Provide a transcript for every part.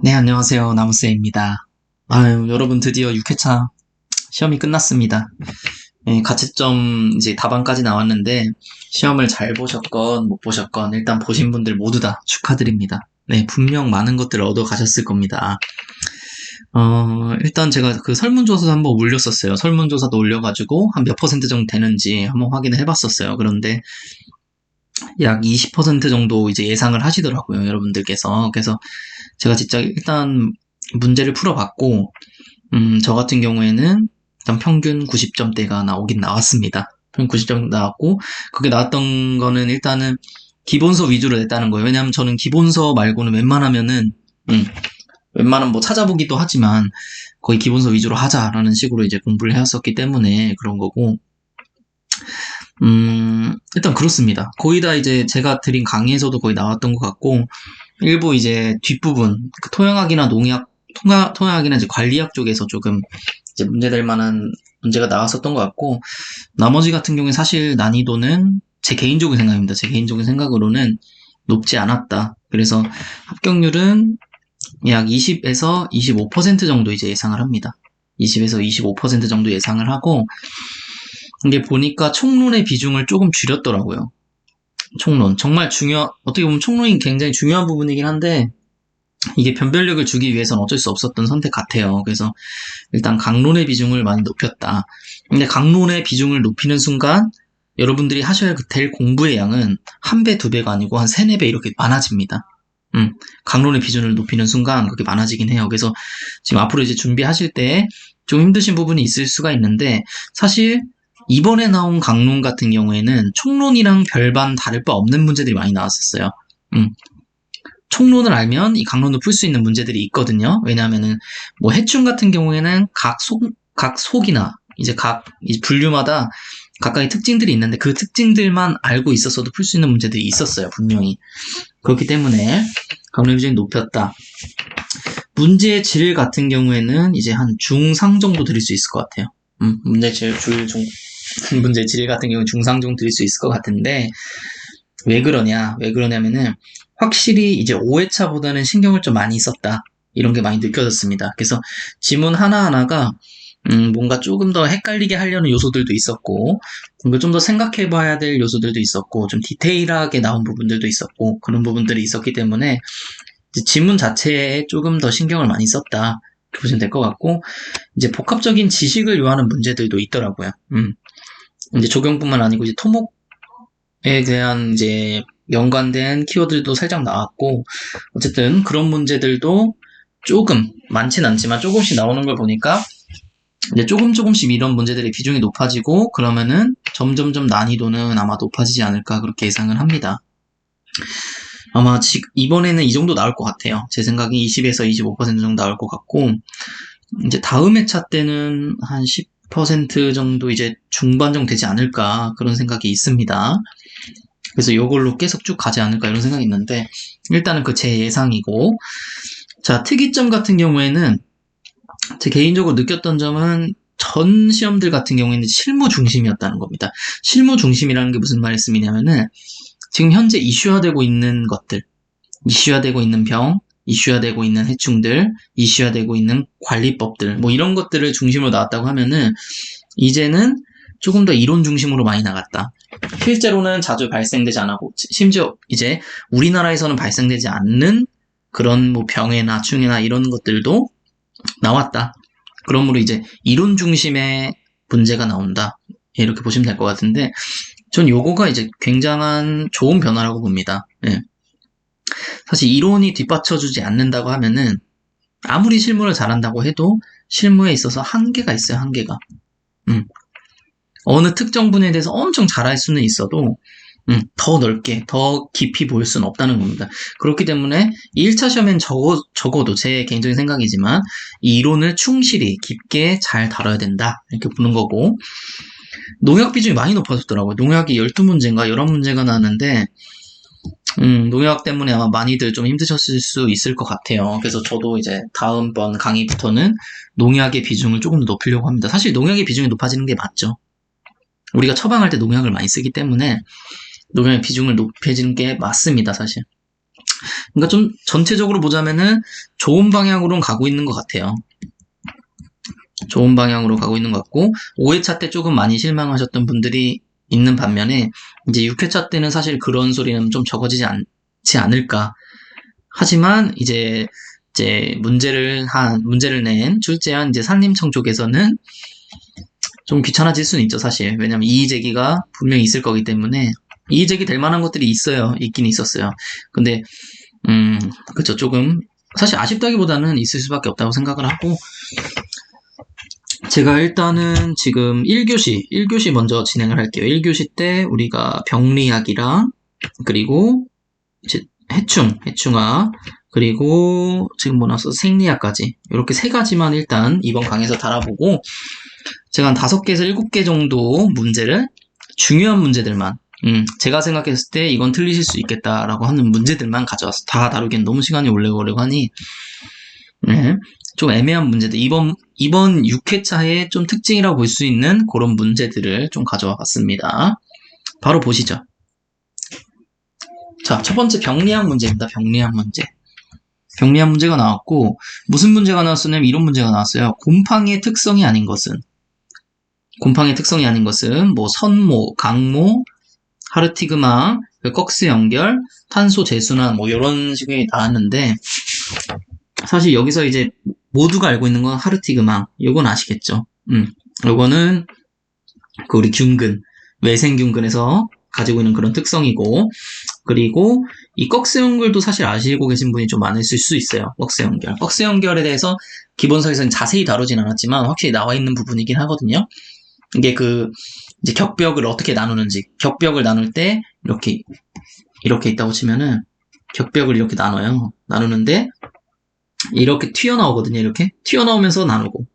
네, 안녕하세요. 나무쌤입니다. 아유, 여러분 드디어 6회차 시험이 끝났습니다. 네, 가채점 이제 답안까지 나왔는데 시험을 잘 보셨건 못 보셨건 일단 보신 분들 모두 다 축하드립니다. 네, 분명 많은 것들을 얻어 가셨을 겁니다. 일단 제가 그 설문조사도 한번 올렸었어요. 설문조사도 올려가지고 한 몇 퍼센트 정도 되는지 한번 확인을 해봤었어요. 그런데 약 20% 정도 이제 예상을 하시더라고요, 여러분들께서. 그래서 제가 진짜 일단 문제를 풀어봤고, 저 같은 경우에는 일단 평균 90점대가 나오긴 나왔습니다. 평균 90점 나왔고, 그게 나왔던 거는 일단은 기본서 위주로 냈다는 거예요. 왜냐면 저는 기본서 말고는 웬만하면 뭐 찾아보기도 하지만 거의 기본서 위주로 하자라는 식으로 이제 공부를 해왔었기 때문에 그런 거고, 일단 그렇습니다. 거의 다 이제 제가 드린 강의에서도 거의 나왔던 것 같고, 일부 이제 뒷부분, 그 토양학이나 토양학이나 이제 관리학 쪽에서 조금 이제 문제될 만한 문제가 나왔었던 것 같고, 나머지 같은 경우에 사실 난이도는 제 개인적인 생각입니다. 제 개인적인 생각으로는 높지 않았다. 그래서 합격률은 약 20에서 25% 정도 이제 예상을 합니다. 20에서 25% 정도 예상을 하고, 이게 보니까 총론의 비중을 조금 줄였더라고요. 총론. 정말 어떻게 보면 총론이 굉장히 중요한 부분이긴 한데, 이게 변별력을 주기 위해서는 어쩔 수 없었던 선택 같아요. 그래서 일단 강론의 비중을 많이 높였다. 근데 강론의 비중을 높이는 순간, 여러분들이 하셔야 될 공부의 양은 한 배, 두 배가 아니고 한 세네 배 이렇게 많아집니다. 강론의 비중을 높이는 순간 그렇게 많아지긴 해요. 그래서 지금 앞으로 이제 준비하실 때 좀 힘드신 부분이 있을 수가 있는데, 사실 이번에 나온 강론 같은 경우에는 총론이랑 별반 다를 바 없는 문제들이 많이 나왔었어요. 총론을 알면 이 강론도 풀 수 있는 문제들이 있거든요. 왜냐하면은 뭐 해충 같은 경우에는 각 속이나 이제 이제 분류마다 각각의 특징들이 있는데 그 특징들만 알고 있었어도 풀 수 있는 문제들이 있었어요. 분명히. 그렇기 때문에 강론 비중이 높였다. 문제의 질 같은 경우에는 이제 한 중상 정도 드릴 수 있을 것 같아요. 문제의 질 같은 경우는 중상 정도 드릴 수 있을 것 같은데, 왜 그러냐면은 확실히 이제 5회차보다는 신경을 좀 많이 썼다. 이런 게 많이 느껴졌습니다. 그래서 지문 하나하나가 뭔가 조금 더 헷갈리게 하려는 요소들도 있었고, 뭔가 좀 더 생각해 봐야 될 요소들도 있었고, 좀 디테일하게 나온 부분들도 있었고, 그런 부분들이 있었기 때문에 지문 자체에 조금 더 신경을 많이 썼다. 이렇게 보시면 될 것 같고, 이제 복합적인 지식을 요하는 문제들도 있더라고요. 이제 적용뿐만 아니고 이제 토목에 대한 이제 연관된 키워드도 살짝 나왔고, 어쨌든 그런 문제들도 조금 많진 않지만 조금씩 나오는 걸 보니까 이제 조금씩 이런 문제들의 비중이 높아지고, 그러면은 점점점 난이도는 아마 높아지지 않을까 그렇게 예상을 합니다. 아마 이번에는 이 정도 나올 것 같아요. 제 생각에 20에서 25% 정도 나올 것 같고, 이제 다음 회차 때는 한 10% 정도 이제 중반 정도 되지 않을까 그런 생각이 있습니다. 그래서 이걸로 계속 쭉 가지 않을까 이런 생각이 있는데, 일단은 그 제 예상이고, 자, 특이점 같은 경우에는 제 개인적으로 느꼈던 점은 전 시험들 같은 경우에는 실무 중심이었다는 겁니다. 실무 중심이라는 게 무슨 말씀이냐면은 지금 현재 이슈화되고 있는 것들, 이슈화되고 있는 병, 이슈화되고 있는 해충들, 이슈화되고 있는 관리법들, 뭐 이런 것들을 중심으로 나왔다고 하면은 이제는 조금 더 이론 중심으로 많이 나갔다. 실제로는 자주 발생되지 않고, 심지어 이제 우리나라에서는 발생되지 않는 그런 뭐 병이나 충이나 이런 것들도 나왔다. 그러므로 이제 이론 중심의 문제가 나온다. 이렇게 보시면 될 것 같은데, 전 요거가 이제 굉장한 좋은 변화라고 봅니다. 예. 사실 이론이 뒷받쳐주지 않는다고 하면은 아무리 실무를 잘한다고 해도 실무에 있어서 한계가 있어요. 한계가. 어느 특정 분야에 대해서 엄청 잘할 수는 있어도 더 넓게, 더 깊이 볼 수는 없다는 겁니다. 그렇기 때문에 1차 시험엔 적어도 제 개인적인 생각이지만 이 이론을 충실히 깊게 잘 다뤄야 된다. 이렇게 보는 거고, 농약 비중이 많이 높아졌더라고요. 농약이 12문제인가 11문제가 나왔는데, 농약 때문에 아마 많이들 좀 힘드셨을 수 있을 것 같아요. 그래서 저도 이제 다음번 강의부터는 농약의 비중을 조금 더 높이려고 합니다. 사실 농약의 비중이 높아지는 게 맞죠. 우리가 처방할 때 농약을 많이 쓰기 때문에 농약의 비중을 높여지는 게 맞습니다, 사실. 그러니까 좀 전체적으로 보자면은 좋은 방향으로는 가고 있는 것 같아요. 좋은 방향으로 가고 있는 것 같고 5회차 때 조금 많이 실망하셨던 분들이 있는 반면에 이제 6회차 때는 사실 그런 소리는 좀 적어지지 않지 않을까. 하지만 이제 문제를 낸 출제한 이제 산림청 쪽에서는 좀 귀찮아질 수는 있죠, 사실. 왜냐면 이의제기가 분명히 있을 거기 때문에 이의제기 될 만한 것들이 있긴 있었어요. 근데 그쵸, 조금 사실 아쉽다기보다는 있을 수밖에 없다고 생각을 하고 제가 일단은 지금 1교시 먼저 진행을 할게요. 1교시 때 우리가 병리학이랑 그리고 이제 해충학 그리고 지금 뭐 나왔어? 생리학까지 이렇게 세 가지만 일단 이번 강의에서 달아보고 제가 한 5개에서 7개 정도 문제를 중요한 문제들만 제가 생각했을 때 이건 틀리실 수 있겠다라고 하는 문제들만 가져와서 다 다루기엔 너무 시간이 오래 걸리고 하니 네, 좀 애매한 문제들 이번 6회차의 좀 특징이라고 볼 수 있는 그런 문제들을 좀 가져와 봤습니다. 바로 보시죠. 자, 첫 번째 병리학 문제입니다. 병리학 문제. 병리학 문제가 나왔고 무슨 문제가 나왔었냐면 이런 문제가 나왔어요. 곰팡이의 특성이 아닌 것은 뭐 선모, 강모, 하르티그마, 꺽스 연결, 탄소 재순환 뭐 이런 식의 나왔는데 사실 여기서 이제 모두가 알고 있는 건 하르티그마. 요건 아시겠죠? 요거는 그 우리 균근, 외생균근에서 가지고 있는 그런 특성이고 그리고 이 꺽스 연결도 사실 아시고 계신 분이 좀 많으실 수 있어요. 꺽스 연결. 꺽스 연결에 대해서 기본서에서는 자세히 다루진 않았지만 확실히 나와 있는 부분이긴 하거든요. 이게 이제 격벽을 어떻게 나누는지. 격벽을 나눌 때 이렇게 있다고 치면은 격벽을 이렇게 나누는데 이렇게 튀어나오거든요. 이렇게 튀어나오면서 나누고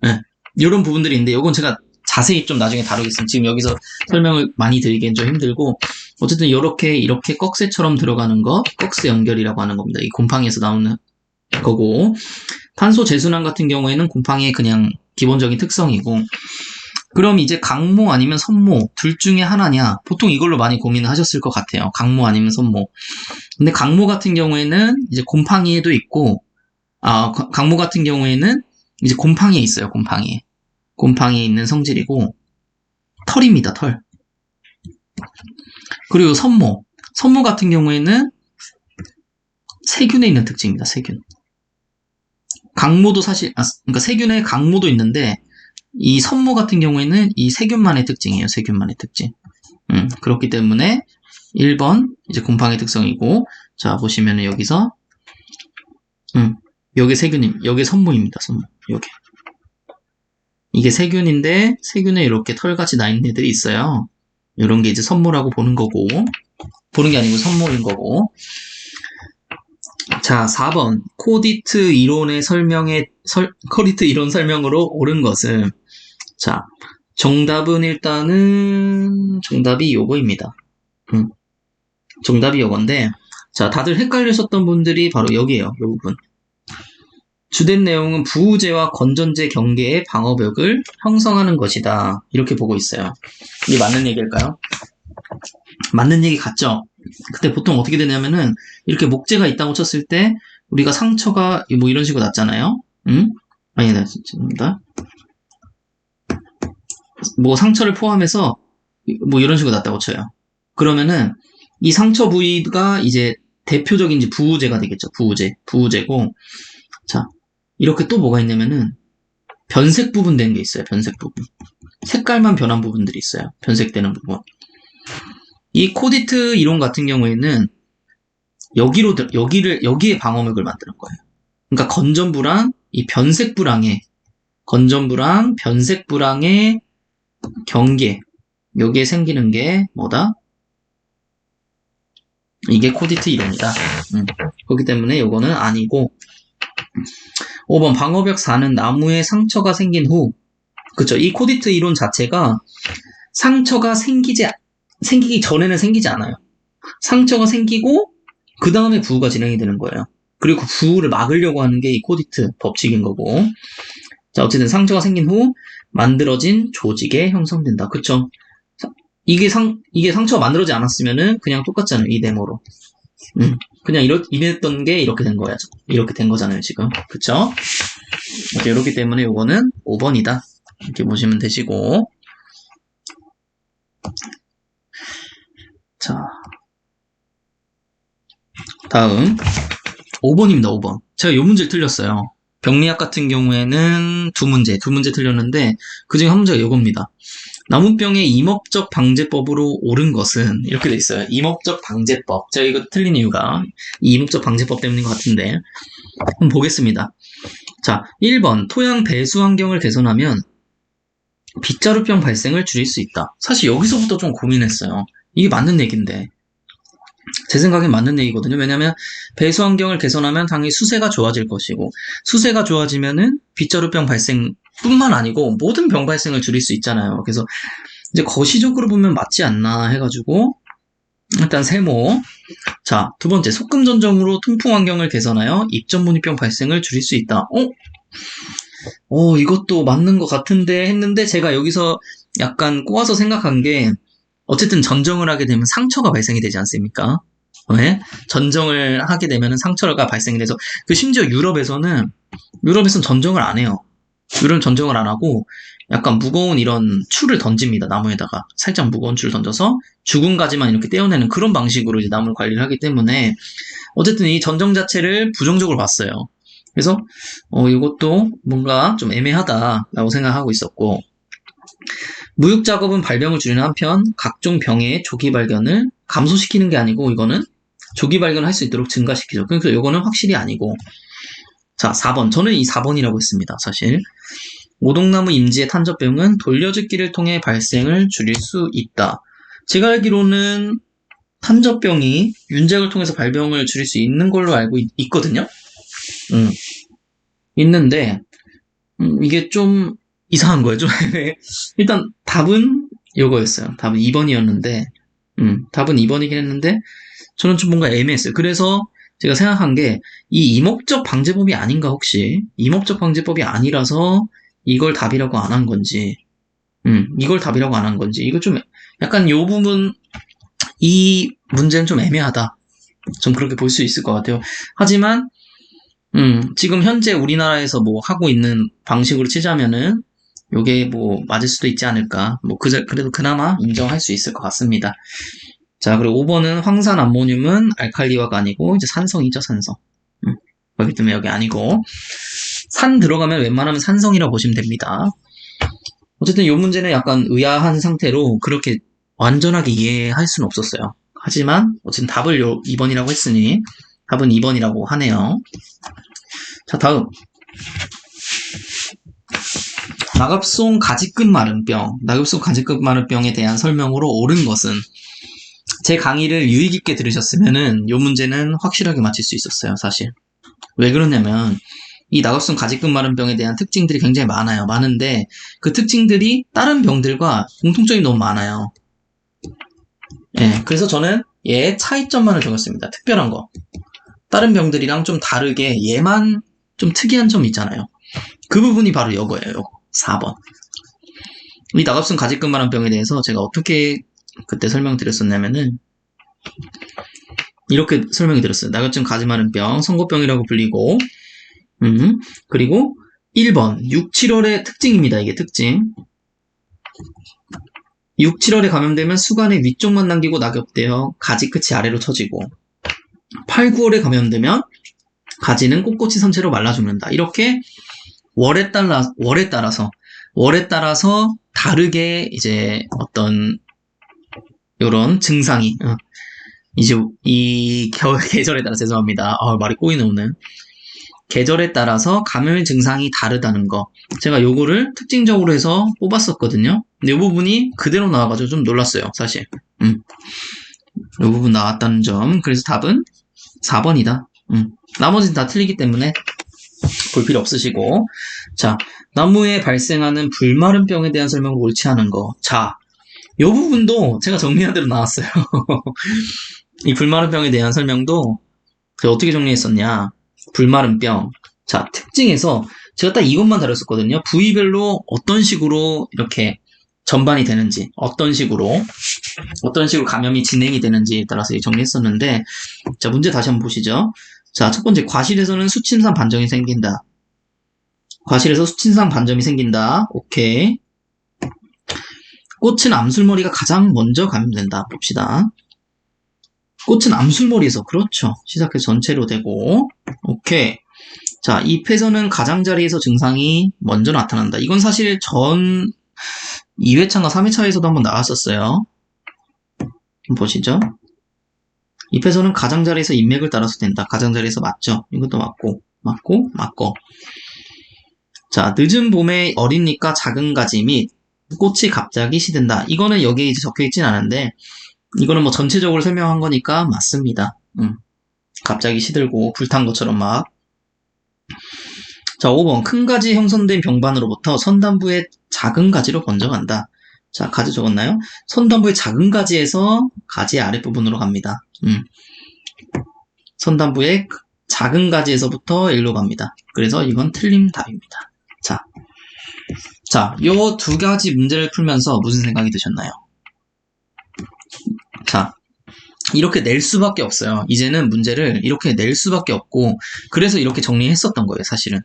네. 이런 부분들이 있는데 이건 제가 자세히 좀 나중에 다루겠습니다. 지금 여기서 설명을 많이 드리기엔 좀 힘들고 어쨌든 이렇게 꺽쇠처럼 들어가는 거 꺽스 연결이라고 하는 겁니다. 이 곰팡이에서 나오는 거고 탄소 재순환 같은 경우에는 곰팡이의 그냥 기본적인 특성이고 그럼 이제 강모 아니면 선모 둘 중에 하나냐 보통 이걸로 많이 고민을 하셨을 것 같아요. 강모 아니면 선모. 근데 강모 같은 경우에는 이제 곰팡이에도 있고 강모 같은 경우에는 이제 곰팡이에 있어요. 곰팡이에 있는 성질이고 털입니다. 털. 그리고 선모 같은 경우에는 세균에 있는 특징입니다. 세균. 강모도 사실 그러니까 세균의 강모도 있는데 이 선모 같은 경우에는 이 세균만의 특징이에요. 세균만의 특징. 그렇기 때문에 1번 이제 곰팡이 특성이고 자 보시면은 여기서 여기 여기 선모입니다. 선모. 여기. 이게 세균인데 세균에 이렇게 털같이 나 있는 애들이 있어요. 이런 게 이제 선모라고 보는 거고 보는 게 아니고 선모인 거고 자 4번 코디트 이론 설명으로 옳은 것은 자 정답은 일단은 정답이 요거입니다. 정답이 요건데 자 다들 헷갈리셨던 분들이 바로 여기에요. 요 부분. 주된 내용은 부우제와 건전제 경계의 방어벽을 형성하는 것이다. 이렇게 보고 있어요. 이게 맞는 얘기일까요? 맞는 얘기 같죠? 그때 보통 어떻게 되냐면은 이렇게 목재가 있다고 쳤을 때 우리가 상처가 뭐 이런 식으로 났잖아요. 아니다. 죄송합니다. 뭐 상처를 포함해서 뭐 이런 식으로 났다고 쳐요. 그러면은 이 상처 부위가 이제 대표적인 이제 부우제가 되겠죠. 부우제고 자 이렇게 또 뭐가 있냐면은 변색 부분 된 게 있어요. 변색 부분. 색깔만 변한 부분들이 있어요. 변색되는 부분. 이 코디트 이론 같은 경우에는 여기에 방어막을 만드는 거예요. 그러니까 건전부랑 변색부랑의 경계 여기에 생기는 게 뭐다? 이게 코디트 이론이다. 그렇기 때문에 이거는 아니고 5번 방어벽 4는 나무에 상처가 생긴 후 그쵸 이 코디트 이론 자체가 상처가 생기기 전에는 생기지 않아요. 상처가 생기고 그 다음에 부우가 진행이 되는 거예요. 그리고 그 부우를 막으려고 하는 게 이 코디트 법칙인 거고 자 어쨌든 상처가 생긴 후 만들어진 조직에 형성된다. 그쵸 이게 상처가 만들어지지 않았으면은 그냥 똑같잖아요. 이 네모로 그냥 이랬던 게 이렇게 된 거야. 이렇게 된 거잖아요, 지금. 그쵸? 이렇기 때문에 요거는 5번이다. 이렇게 보시면 되시고. 자. 다음. 5번입니다, 5번. 제가 요 문제를 틀렸어요. 병리학 같은 경우에는 두 문제 틀렸는데, 그 중에 한 문제가 요겁니다. 나무병의 임업적 방제법으로 옳은 것은 이렇게 돼 있어요. 임업적 방제법. 제가 이거 틀린 이유가 이 임업적 방제법 때문인 것 같은데 한번 보겠습니다. 자, 1번 토양 배수 환경을 개선하면 빗자루병 발생을 줄일 수 있다. 사실 여기서부터 좀 고민했어요. 이게 맞는 얘기인데 제 생각엔 맞는 얘기거든요. 왜냐면 배수 환경을 개선하면 당연히 수세가 좋아질 것이고 수세가 좋아지면은 빗자루병 발생 뿐만 아니고 모든 병 발생을 줄일 수 있잖아요. 그래서 이제 거시적으로 보면 맞지 않나 해가지고 일단 세모. 자, 두 번째 소금 전정으로 통풍 환경을 개선하여 입전문이병 발생을 줄일 수 있다. 이것도 맞는 것 같은데 했는데 제가 여기서 약간 꼬아서 생각한 게 어쨌든 전정을 하게 되면 상처가 발생이 되지 않습니까? 네? 전정을 하게 되면 상처가 발생이 돼서 심지어 유럽에서는 전정을 안 해요. 유럽은 전정을 안 하고 약간 무거운 이런 추를 던집니다. 나무에다가 살짝 무거운 추를 던져서 죽은 가지만 이렇게 떼어내는 그런 방식으로 이제 나무를 관리를 하기 때문에 어쨌든 이 전정 자체를 부정적으로 봤어요. 그래서 이것도 뭔가 좀 애매하다라고 생각하고 있었고 무육 작업은 발병을 줄이는 한편 각종 병의 조기 발견을 감소시키는 게 아니고 이거는 조기 발견을 할 수 있도록 증가시키죠. 그러니까 이거는 확실히 아니고 자 4번 저는 이 4번이라고 했습니다. 사실 오동나무 임지의 탄저병은 돌려짓기를 통해 발생을 줄일 수 있다. 제가 알기로는 탄저병이 윤작을 통해서 발병을 줄일 수 있는 걸로 알고 있거든요. 있는데 이게 좀 이상한 거예요. 좀 일단 답은 이거였어요. 답은 2번이었는데 답은 2번이긴 했는데 저는 좀 뭔가 애매했어요. 그래서 제가 생각한 게 이 임업적 방제법이 아닌가 혹시 임업적 방제법이 아니라서 이걸 답이라고 안 한 건지 이걸 답이라고 안 한 건지 이거 좀 약간 요 부분 이 문제는 좀 애매하다. 좀 그렇게 볼 수 있을 것 같아요. 하지만 지금 현재 우리나라에서 뭐 하고 있는 방식으로 치자면은 요게 뭐 맞을 수도 있지 않을까. 뭐 그래도 그나마 인정할 수 있을 것 같습니다. 자, 그리고 5번은 황산 암모늄은 알칼리화가 아니고 이제 산성이죠, 산성. 그렇기 때문에 여기 아니고 산 들어가면 웬만하면 산성이라고 보시면 됩니다. 어쨌든 이 문제는 약간 의아한 상태로 그렇게 완전하게 이해할 수는 없었어요. 하지만 어쨌든 답을 2번이라고 했으니 답은 2번이라고 하네요. 자, 다음 나갑송 가지끝 마른병 나갑송 가지끝 마른병에 대한 설명으로 옳은 것은 제 강의를 유의 깊게 들으셨으면은 이 문제는 확실하게 맞힐 수 있었어요. 사실 왜 그러냐면 이 나갑송 가지끝 마른병에 대한 특징들이 굉장히 많아요. 많은데 그 특징들이 다른 병들과 공통점이 너무 많아요. 예, 그래서 저는 얘의 차이점만을 적었습니다. 특별한 거. 다른 병들이랑 좀 다르게 얘만 좀 특이한 점이 있잖아요. 그 부분이 바로 이거예요. 4번. 이 나갑송 가지끝 마른병에 대해서 제가 어떻게 그때 설명드렸었냐면은 이렇게 설명이 드렸어요. 나갑송 가지 마른병, 선고병이라고 불리고 그리고 1번 6, 7월의 특징입니다. 이게 특징. 6, 7월에 감염되면 수간의 위쪽만 남기고 낙엽되어 가지 끝이 아래로 처지고 8, 9월에 감염되면 가지는 꼿꼿이 선체로 말라 죽는다. 이렇게 월에 따라서 다르게 이제 어떤 요런 증상이 이제 이 계절에 따라 죄송합니다. 말이 꼬이네 오늘. 계절에 따라서 감염의 증상이 다르다는 거. 제가 요거를 특징적으로 해서 뽑았었거든요. 근데 이 부분이 그대로 나와가지고 좀 놀랐어요. 사실. 이 부분 나왔다는 점. 그래서 답은 4번이다. 나머지는 다 틀리기 때문에 볼 필요 없으시고. 자, 나무에 발생하는 불마른병에 대한 설명을 옳지 않은 거. 자, 이 부분도 제가 정리한 대로 나왔어요. 이 불마른병에 대한 설명도 제가 어떻게 정리했었냐. 불마른병. 자, 특징에서 제가 딱 이것만 다뤘었거든요. 부위별로 어떤 식으로 이렇게 전반이 되는지, 어떤 식으로 감염이 진행이 되는지에 따라서 정리했었는데, 자, 문제 다시 한번 보시죠. 자, 첫 번째, 과실에서는 수침상 반점이 생긴다. 과실에서 수침상 반점이 생긴다. 오케이. 꽃은 암술머리가 가장 먼저 감염된다. 봅시다. 꽃은 암술머리에서, 그렇죠. 시작해서 전체로 되고, 오케이. 자, 잎에서는 가장자리에서 증상이 먼저 나타난다. 이건 사실 전 2회차인가 3회차에서도 한번 나왔었어요. 보시죠. 잎에서는 가장자리에서 인맥을 따라서 된다. 가장자리에서 맞죠? 이것도 맞고. 자, 늦은 봄에 어린 잎과 작은 가지 및 꽃이 갑자기 시든다. 이거는 여기에 이제 적혀있진 않은데, 이거는 뭐 전체적으로 설명한 거니까 맞습니다. 갑자기 시들고 불탄 것처럼 막. 자, 5번. 큰 가지 형성된 병반으로부터 선단부의 작은 가지로 번져간다. 자, 가지 적었나요? 선단부의 작은 가지에서 가지 아랫부분으로 갑니다. 선단부의 작은 가지에서부터 일로 갑니다. 그래서 이건 틀린 답입니다. 자, 요 두 가지 문제를 풀면서 무슨 생각이 드셨나요? 자, 이렇게 낼 수밖에 없어요. 이제는 문제를 이렇게 낼 수밖에 없고, 그래서 이렇게 정리했었던 거예요, 사실은.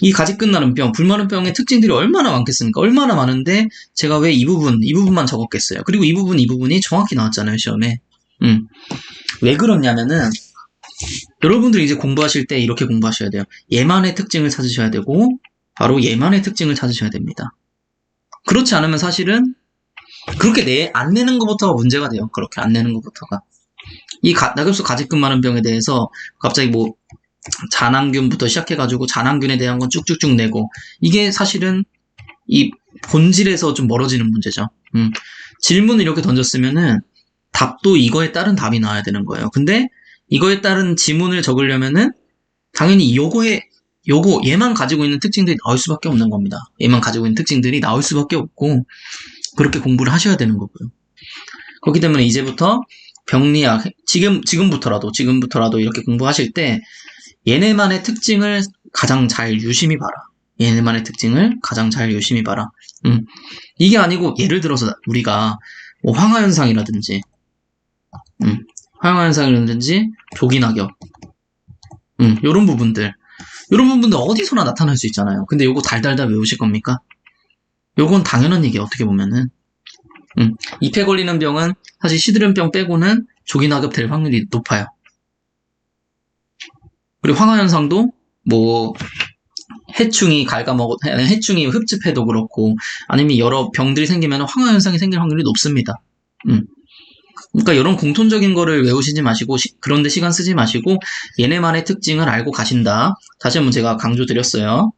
이 가지 끝나는 병, 불마른 병의 특징들이 얼마나 많겠습니까? 얼마나 많은데 제가 왜 이 부분만 적었겠어요? 그리고 이 부분이 정확히 나왔잖아요, 시험에. 왜 그렇냐면은 여러분들이 이제 공부하실 때 이렇게 공부하셔야 돼요. 얘만의 특징을 찾으셔야 되고 바로 얘만의 특징을 찾으셔야 됩니다. 그렇지 않으면 사실은 그렇게 안 내는 것부터가 문제가 돼요. 그렇게 안 내는 것부터가. 이 낙엽수 가지 끝마른 병에 대해서 갑자기 뭐 잔항균부터 시작해가지고 잔항균에 대한 건 쭉쭉쭉 내고, 이게 사실은 이 본질에서 좀 멀어지는 문제죠. 질문을 이렇게 던졌으면은 답도 이거에 따른 답이 나와야 되는 거예요. 근데 이거에 따른 지문을 적으려면은 당연히 얘만 가지고 있는 특징들이 나올 수밖에 없는 겁니다. 얘만 가지고 있는 특징들이 나올 수밖에 없고, 그렇게 공부를 하셔야 되는 거고요. 그렇기 때문에 이제부터 병리학, 지금부터라도 이렇게 공부하실 때 얘네만의 특징을 가장 잘 유심히 봐라. 얘네만의 특징을 가장 잘 유심히 봐라. 이게 아니고 예를 들어서 우리가 뭐 황화현상이라든지 조기낙엽 요런 부분들 어디서나 나타날 수 있잖아요. 근데 요거 달달달 외우실 겁니까? 요건 당연한 얘기예요. 어떻게 보면은 잎에 걸리는 병은 사실 시드름병 빼고는 조기낙엽 될 확률이 높아요. 그리고 황화현상도 뭐 해충이 흡집해도 그렇고, 아니면 여러 병들이 생기면 황화현상이 생길 확률이 높습니다. 그러니까 이런 공통적인 거를 외우시지 마시고, 그런데 시간 쓰지 마시고 얘네만의 특징을 알고 가신다. 다시 한번 제가 강조드렸어요.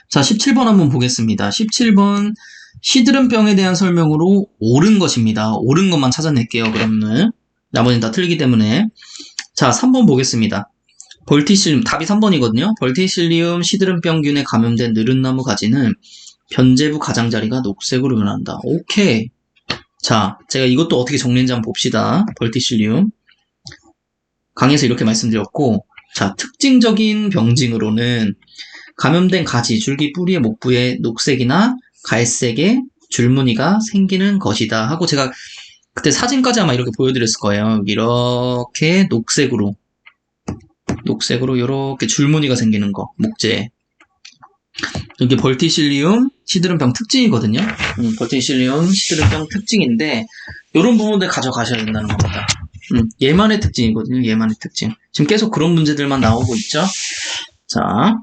자, 17번 한번 보겠습니다. 17번 시드름병에 대한 설명으로 옳은 것입니다. 옳은 것만 찾아낼게요. 그러면 나머지는 다 틀리기 때문에. 자, 3번 보겠습니다. 벌티실리움, 답이 3번이거든요. 벌티실리움 시드름병균에 감염된 느릅나무 가지는 변제부 가장자리가 녹색으로 변한다. 오케이. 자, 제가 이것도 어떻게 정리했는지 한번 봅시다. 벌티실리움. 강의에서 이렇게 말씀드렸고, 자, 특징적인 병징으로는 감염된 가지, 줄기 뿌리의 목부에 녹색이나 갈색의 줄무늬가 생기는 것이다 하고, 제가 그때 사진까지 아마 이렇게 보여드렸을 거예요. 이렇게 녹색으로 이렇게 줄무늬가 생기는 거, 목재에. 이게 벌티실리움 시드름병 특징이거든요. 벌티실리움 시드름병 특징인데 이런 부분들 가져가셔야 된다는 겁니다. 얘만의 특징이거든요. 얘만의 특징. 지금 계속 그런 문제들만 나오고 있죠. 자,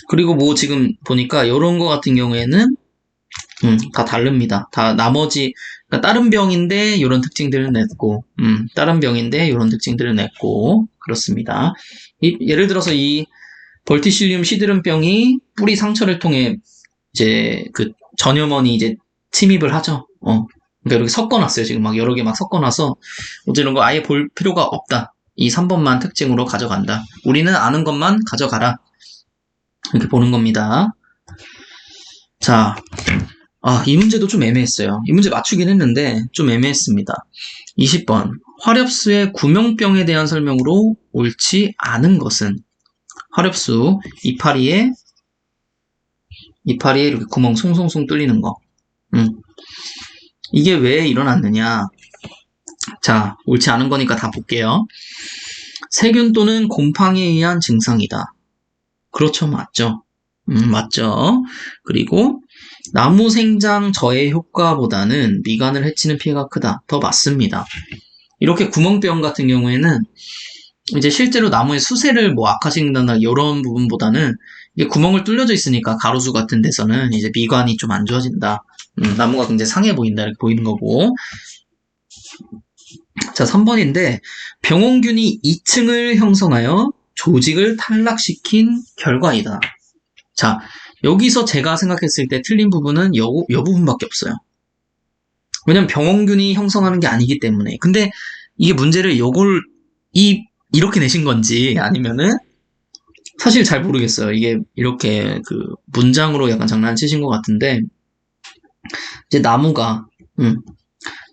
그리고 뭐 지금 보니까 이런 거 같은 경우에는 다 다릅니다. 다 나머지, 그러니까 다른 병인데 이런 특징들을 냈고, 다른 병인데 이런 특징들을 냈고, 그렇습니다. 예를 들어서 이 벌티실리움 시드름병이 뿌리 상처를 통해 이제 그 전염원이 이제 침입을 하죠. 그러니까 이렇게 섞어놨어요. 지금 막 여러 개 막 섞어놔서 어제 이런 거 아예 볼 필요가 없다. 이 3번만 특징으로 가져간다. 우리는 아는 것만 가져가라. 이렇게 보는 겁니다. 자, 이 문제도 좀 애매했어요. 이 문제 맞추긴 했는데 좀 애매했습니다. 20번. 화렵수의 구명병에 대한 설명으로 옳지 않은 것은? 화렵수 이파리에 이파리에 이렇게 구멍 송송송 뚫리는 거. 이게 왜 일어났느냐? 자, 옳지 않은 거니까 다 볼게요. 세균 또는 곰팡이에 의한 증상이다. 그렇죠, 맞죠? 맞죠. 그리고 나무 생장 저해 효과보다는 미간을 해치는 피해가 크다. 더 맞습니다. 이렇게 구멍병 같은 경우에는 이제 실제로 나무의 수세를 뭐 악화시킨다나 이런 부분보다는 이게 구멍을 뚫려져 있으니까 가로수 같은 데서는 이제 미관이 좀 안 좋아진다. 나무가 굉장히 상해 보인다 이렇게 보이는 거고. 자, 3번인데 병원균이 2층을 형성하여 조직을 탈락시킨 결과이다. 자, 여기서 제가 생각했을 때 틀린 부분은 요 부분밖에 없어요. 왜냐면 병원균이 형성하는 게 아니기 때문에. 근데 이게 문제를 이렇게 내신 건지 아니면은 사실 잘 모르겠어요. 이게 이렇게 그 문장으로 약간 장난치신 것 같은데 이제 나무가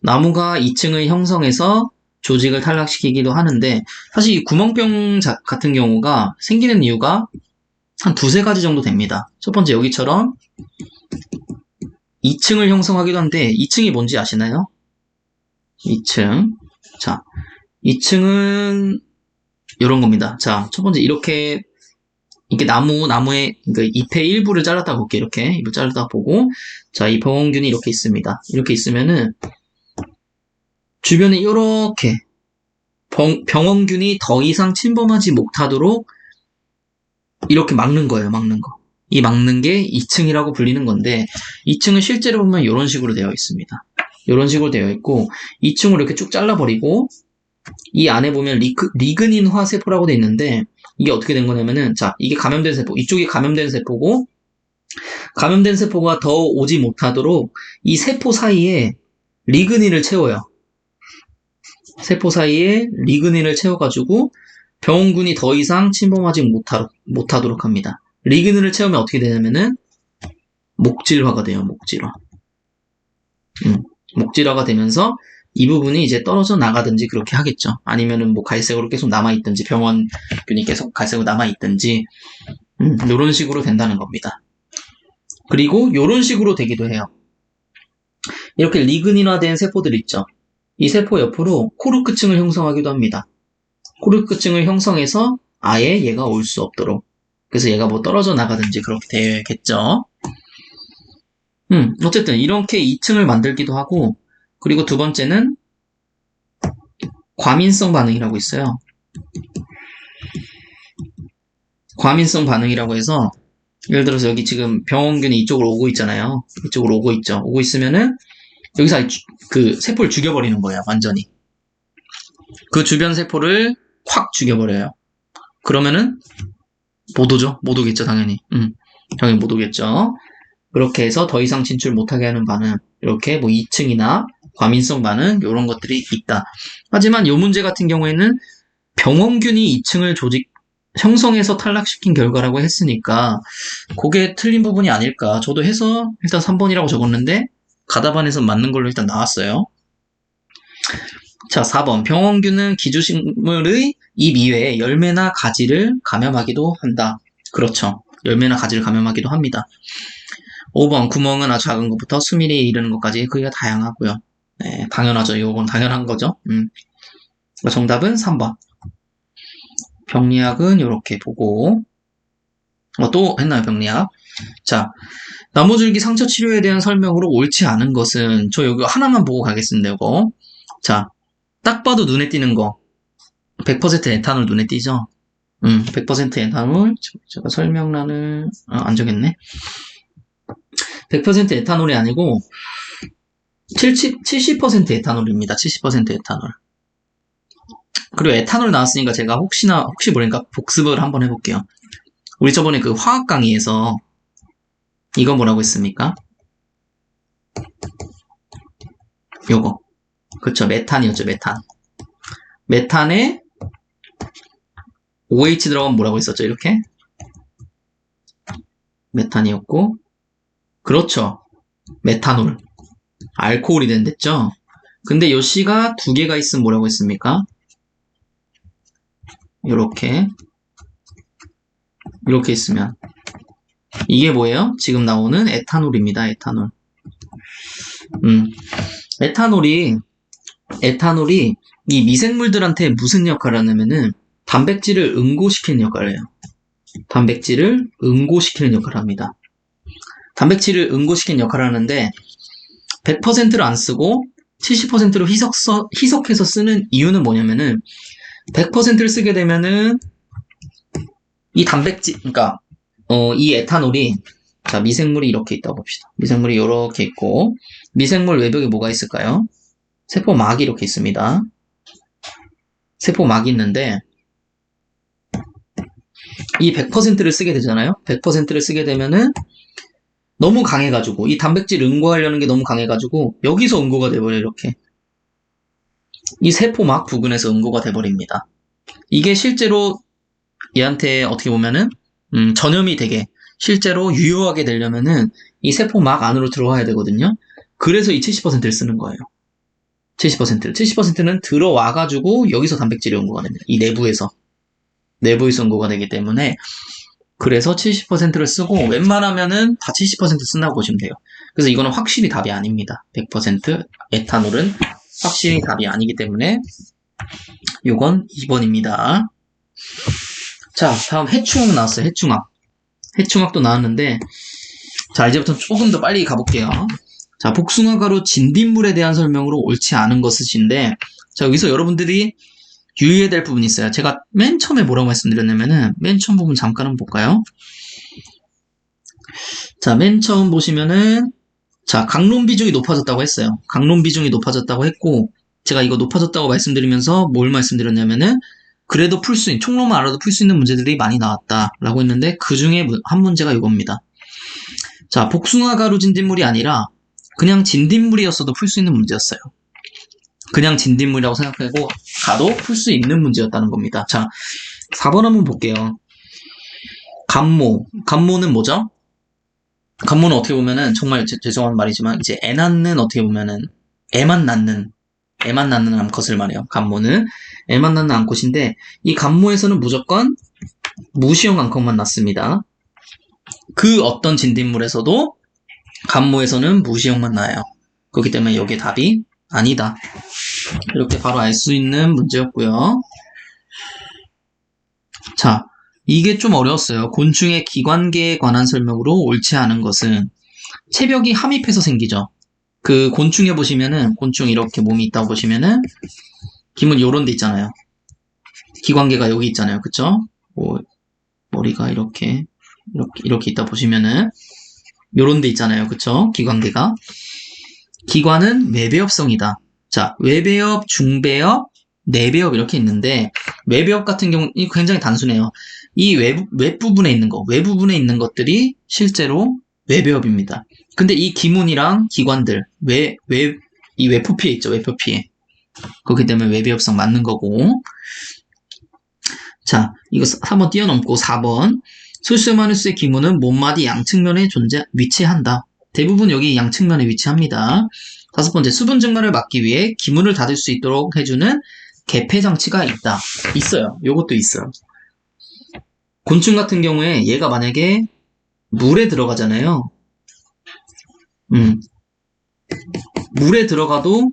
2층을 형성해서 조직을 탈락시키기도 하는데 사실 이 구멍병 같은 경우가 생기는 이유가 한 두세 가지 정도 됩니다. 첫 번째 여기처럼 2층을 형성하기도 한데 2층이 뭔지 아시나요? 2층. 자, 2층은 이런 겁니다. 자, 첫 번째 이렇게 나무의 그 잎의 일부를 잘랐다 볼게요. 이렇게 잎을 잘랐다 보고 자, 이 병원균이 이렇게 있습니다. 이렇게 있으면은 주변에 이렇게 병원균이 더 이상 침범하지 못하도록 이렇게 막는 거예요. 막는 거. 이 막는 게 2층이라고 불리는 건데 2층은 실제로 보면 이런 식으로 되어 있습니다. 이런 식으로 되어 있고 2층으로 이렇게 쭉 잘라버리고 이 안에 보면 리그닌화 세포라고 되어 있는데 이게 어떻게 된 거냐면은 자, 이게 감염된 세포, 이쪽이 감염된 세포고 감염된 세포가 더 오지 못하도록 이 세포 사이에 리그닌을 채워요. 세포 사이에 리그닌을 채워가지고 병원균이 더 이상 침범하지 못하도록 합니다. 리그닌을 채우면 어떻게 되냐면은 목질화가 돼요. 목질화. 목질화가 되면서 이 부분이 이제 떨어져 나가든지 그렇게 하겠죠. 아니면은 뭐 갈색으로 계속 남아있든지 병원균이 계속 갈색으로 남아있든지 이런 식으로 된다는 겁니다. 그리고 이런 식으로 되기도 해요. 이렇게 리그닌화된 세포들 있죠. 이 세포 옆으로 코르크층을 형성하기도 합니다. 코르크층을 형성해서 아예 얘가 올 수 없도록. 그래서 얘가 뭐 떨어져 나가든지 그렇게 되겠죠. 어쨌든 이렇게 2층을 만들기도 하고 그리고 두 번째는 과민성 반응이라고 있어요. 과민성 반응이라고 해서 예를 들어서 여기 지금 병원균이 이쪽으로 오고 있잖아요. 이쪽으로 오고 있죠. 오고 있으면은 여기서 그 세포를 죽여버리는 거예요. 완전히. 그 주변 세포를 확 죽여버려요. 그러면은 못 오죠. 못 오겠죠. 당연히. 당연히 못 오겠죠. 그렇게 해서 더 이상 진출 못하게 하는 반응. 이렇게 뭐 2층이나 과민성 반응 이런 것들이 있다. 하지만 이 문제 같은 경우에는 병원균이 2층을 형성해서 탈락시킨 결과라고 했으니까 그게 틀린 부분이 아닐까. 저도 해서 일단 3번이라고 적었는데 가다반에서 맞는 걸로 일단 나왔어요. 자, 4번. 병원균은 기주식물의 잎 이외에 열매나 가지를 감염하기도 한다. 그렇죠. 열매나 가지를 감염하기도 합니다. 5번. 구멍은 아주 작은 것부터 수미리에 이르는 것까지 크기가 다양하고요. 네, 당연하죠. 이건 당연한 거죠. 정답은 3번. 병리학은 이렇게 보고 또 했나요? 병리학. 자, 나무줄기 상처 치료에 대한 설명으로 옳지 않은 것은 저 여기 하나만 보고 가겠습니다. 이거. 자, 딱 봐도 눈에 띄는 거 100% 에탄올 눈에 띄죠? 100% 에탄올 제가 설명란을 안 적겠네. 100% 에탄올이 아니고 70% 에탄올입니다. 70% 에탄올. 그리고 에탄올 나왔으니까 제가 혹시 모르니까 복습을 한번 해볼게요. 우리 저번에 그 화학 강의에서 이거 뭐라고 했습니까? 요거. 그쵸, 메탄이었죠, 메탄. 메탄에 OH 들어가면 뭐라고 했었죠, 이렇게? 메탄이었고, 그렇죠. 메탄올. 알코올이 된댔죠? 근데 요 C가 두 개가 있으면 뭐라고 했습니까? 이렇게 있으면 이게 뭐예요? 지금 나오는 에탄올입니다. 에탄올. 에탄올이 이 미생물들한테 무슨 역할을 하냐면은 단백질을 응고시키는 역할을 해요. 단백질을 응고시키는 역할을 합니다. 단백질을 응고시키는 역할을 하는데 100%를 안 쓰고 70%로 희석해서 쓰는 이유는 뭐냐면은 100%를 쓰게 되면은 이 단백질, 그러니까 이 에탄올이, 자, 미생물이 이렇게 있다고 봅시다. 미생물이 이렇게 있고, 미생물 외벽에 뭐가 있을까요? 세포막이 이렇게 있습니다. 세포막이 있는데, 이 100%를 쓰게 되잖아요? 100%를 쓰게 되면은, 너무 강해가지고, 이 단백질 응고하려는 게 너무 강해가지고, 여기서 응고가 돼버려요, 이렇게. 이 세포막 부근에서 응고가 돼버립니다. 이게 실제로 얘한테 어떻게 보면은, 전염이 되게, 실제로 유효하게 되려면은 이 세포막 안으로 들어와야 되거든요. 그래서 이 70%를 쓰는 거예요. 70%는 들어와가지고 여기서 단백질이 응고가 됩니다. 이 내부에서 응고가 되기 때문에 그래서 70%를 쓰고 웬만하면은 다 70% 쓴다고 보시면 돼요. 그래서 이거는 확실히 답이 아닙니다. 100% 에탄올은 확실히 답이 아니기 때문에 요건 2번입니다. 자, 다음 해충학 나왔어요. 해충학도 나왔는데, 자, 이제부터 조금 더 빨리 가볼게요. 자, 복숭아가루 진딧물에 대한 설명으로 옳지 않은 것이신데, 자, 여기서 여러분들이 유의해야 될 부분이 있어요. 제가 맨 처음에 뭐라고 말씀드렸냐면은, 맨 처음 부분 잠깐 한번 볼까요? 자, 맨 처음 보시면은, 자, 강론 비중이 높아졌다고 했어요. 강론 비중이 높아졌다고 했고, 제가 이거 높아졌다고 말씀드리면서 뭘 말씀드렸냐면은, 그래도 총론만 알아도 풀 수 있는 문제들이 많이 나왔다라고 했는데 그 중에 한 문제가 이겁니다. 자, 복숭아 가루 진딧물이 아니라 그냥 진딧물이었어도 풀 수 있는 문제였어요. 그냥 진딧물이라고 생각하고 가도 풀 수 있는 문제였다는 겁니다. 자, 4번 한번 볼게요. 감모는 뭐죠? 감모는 어떻게 보면은 정말 죄송한 말이지만 이제 애 낳는 어떻게 보면은 애만 낳는 암컷을 말해요. 감모는 애만 낳는 암컷인데 이 감모에서는 무조건 무시형 암컷만 낳습니다. 그 어떤 진딧물에서도 감모에서는 무시형만 낳아요. 그렇기 때문에 여기에 답이 아니다. 이렇게 바로 알 수 있는 문제였고요. 자, 이게 좀 어려웠어요. 곤충의 기관계에 관한 설명으로 옳지 않은 것은 체벽이 함입해서 생기죠. 그 곤충에 보시면은 곤충 이렇게 몸이 있다고 보시면은 기문 요런 데 있잖아요. 기관계가 여기 있잖아요. 그쵸? 머리가 이렇게 있다 보시면은 요런 데 있잖아요. 그쵸? 기관계가. 기관은 외배엽성이다. 자, 외배엽, 중배엽, 내배엽 이렇게 있는데 외배엽 같은 경우는 굉장히 단순해요. 이 외부분에 있는 것들이 실제로 외배엽입니다. 근데 이 기문이랑 기관들, 이 외표피에 있죠, 외표피에. 그렇기 때문에 외배엽성 맞는 거고. 자, 이거 3번 뛰어넘고 4번. 솔시오마누스의 기문은 몸마디 양측면에 위치한다. 대부분 여기 양측면에 위치합니다. 5번째, 수분 증발을 막기 위해 기문을 닫을 수 있도록 해주는 개폐 장치가 있다. 있어요. 요것도 있어요. 곤충 같은 경우에 얘가 만약에 물에 들어가잖아요. 물에 들어가도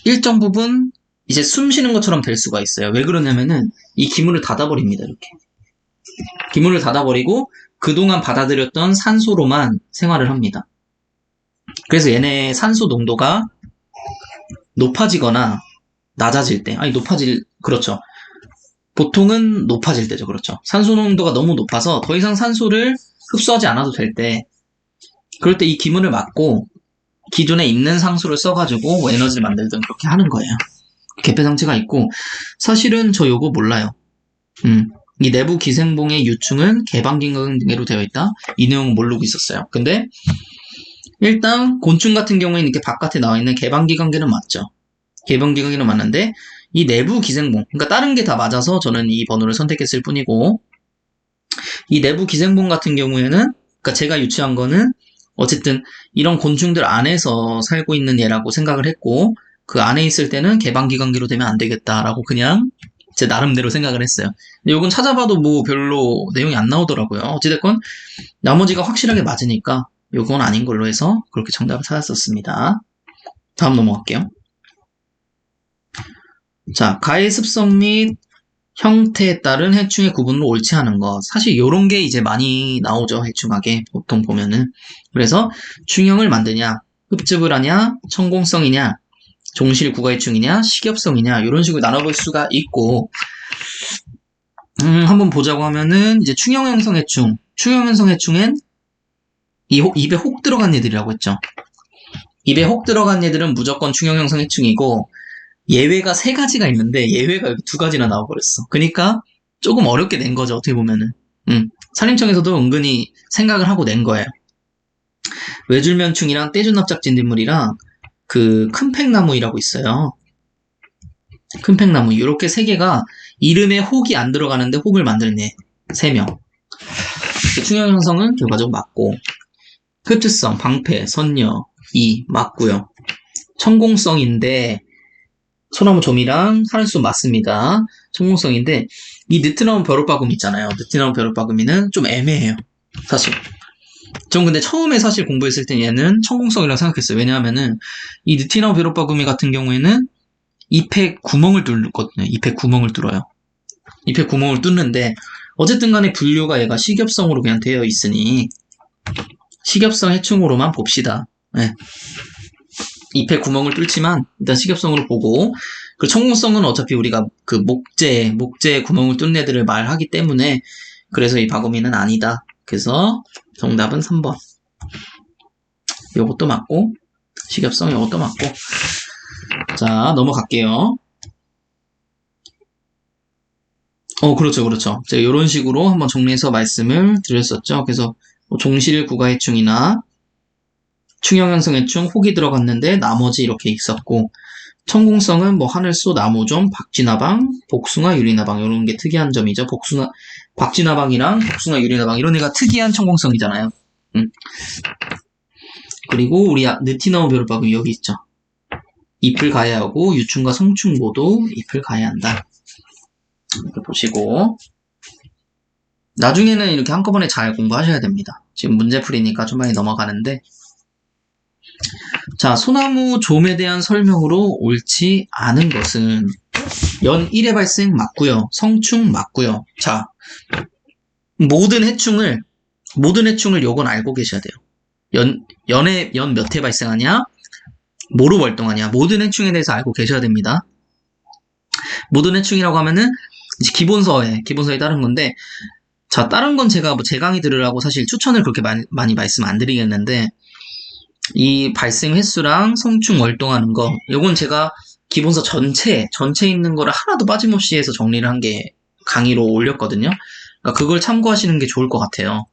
일정 부분 이제 숨 쉬는 것처럼 될 수가 있어요. 왜 그러냐면은 이 기문을 닫아버립니다. 이렇게. 기문을 닫아버리고 그동안 받아들였던 산소로만 생활을 합니다. 그래서 얘네 산소 농도가 높아지거나 낮아질 때, 그렇죠. 보통은 높아질 때죠. 그렇죠. 산소 농도가 너무 높아서 더 이상 산소를 흡수하지 않아도 될 때, 그럴 때 이 기문을 막고 기존에 있는 상수를 써가지고 에너지를 만들든 그렇게 하는 거예요. 개폐 장치가 있고, 사실은 저 요거 몰라요. 이 내부 기생봉의 유충은 개방기관계로 되어 있다. 이 내용은 모르고 있었어요. 근데 일단 곤충 같은 경우에는 이렇게 바깥에 나와 있는 개방기관계는 맞죠. 개방기관계는 맞는데 이 내부 기생봉, 그러니까 다른 게 다 맞아서 저는 이 번호를 선택했을 뿐이고, 이 내부 기생봉 같은 경우에는, 그러니까 제가 유추한 거는 어쨌든 이런 곤충들 안에서 살고 있는 얘라고 생각을 했고, 그 안에 있을 때는 개방기관계로 되면 안 되겠다라고 그냥 제 나름대로 생각을 했어요. 근데 요건 찾아봐도 뭐 별로 내용이 안 나오더라고요. 어찌됐건 나머지가 확실하게 맞으니까 요건 아닌 걸로 해서 그렇게 정답을 찾았었습니다. 다음 넘어갈게요. 자, 가의 습성 및 형태에 따른 해충의 구분을 옳지 않은 것. 사실 요런 게 이제 많이 나오죠. 해충학에 보통 보면은. 그래서 충형을 만드냐, 흡집을 하냐, 천공성이냐, 종실 구가해충이냐, 식엽성이냐 이런 식으로 나눠볼 수가 있고 한번 보자고 하면은 이제 충형형성 해충. 충형형성 해충엔 입에 혹 들어간 애들이라고 했죠. 입에 혹 들어간 애들은 무조건 충형형성 해충이고 예외가 3가지가 있는데 예외가 여기 2가지나 나와버렸어. 그러니까 조금 어렵게 낸 거죠. 어떻게 보면은. 산림청에서도 은근히 생각을 하고 낸 거예요. 외줄면충이랑 떼줄납작진딧물이랑 그 큰팽나무이라고 있어요. 큰팽나무 이렇게 3개가 이름에 혹이 안 들어가는데 혹을 만드는 애 3명. 충형 형성은 결과적으로 맞고 흡집성, 방패, 선녀, 이 맞고요. 천공성인데 소나무 좀이랑 하늘수 맞습니다. 천공성인데 이 느티나무 벼룩바구미 있잖아요. 느티나무 벼룩바구미는 좀 애매해요. 사실. 전 근데 처음에 사실 공부했을 때 얘는 천공성이라고 생각했어요. 왜냐하면은 이 느티나무 벼룩바구미 같은 경우에는 잎에 구멍을 뚫거든요. 잎에 구멍을 뚫어요. 잎에 구멍을 뚫는데 어쨌든 간에 분류가 얘가 식엽성으로 그냥 되어 있으니 식엽성 해충으로만 봅시다. 네. 잎에 구멍을 뚫지만 일단 식엽성으로 보고 그 천공성은 어차피 우리가 그 목재에 구멍을 뚫는 애들을 말하기 때문에 그래서 이 바구미는 아니다. 그래서 정답은 3번. 요것도 맞고 식엽성 요것도 맞고. 자, 넘어갈게요. 그렇죠. 제가 이런 식으로 한번 정리해서 말씀을 드렸었죠. 그래서 뭐 종실 구가해충이나 충형형성해충 혹이 들어갔는데 나머지 이렇게 있었고 천공성은 뭐 하늘소, 나무좀, 박쥐나방, 복숭아, 유리나방 이런 게 특이한 점이죠. 박쥐나방이랑 복숭아, 유리나방 이런 애가 특이한 천공성이잖아요. 그리고 우리 느티나무 벼룩바구미 여기 있죠. 잎을 가야 하고 유충과 성충 모두 잎을 가야 한다. 이렇게 보시고 나중에는 이렇게 한꺼번에 잘 공부하셔야 됩니다. 지금 문제풀이니까 좀 많이 넘어가는데 자, 소나무 좀에 대한 설명으로 옳지 않은 것은 연 1회 발생 맞고요. 성충 맞고요. 자, 모든 해충을 요건 알고 계셔야 돼요. 연 몇 회 발생하냐? 뭐로 활동하냐? 모든 해충에 대해서 알고 계셔야 됩니다. 모든 해충이라고 하면은 이제 기본서에 따른 건데 자, 다른 건 제가 뭐 제 강의 들으라고 사실 추천을 그렇게 많이 말씀 안 드리겠는데 이 발생 횟수랑 성충 월동하는 거 요건 제가 기본서 전체 있는 거를 하나도 빠짐없이 해서 정리를 한 게 강의로 올렸거든요. 그러니까 그걸 참고하시는 게 좋을 것 같아요.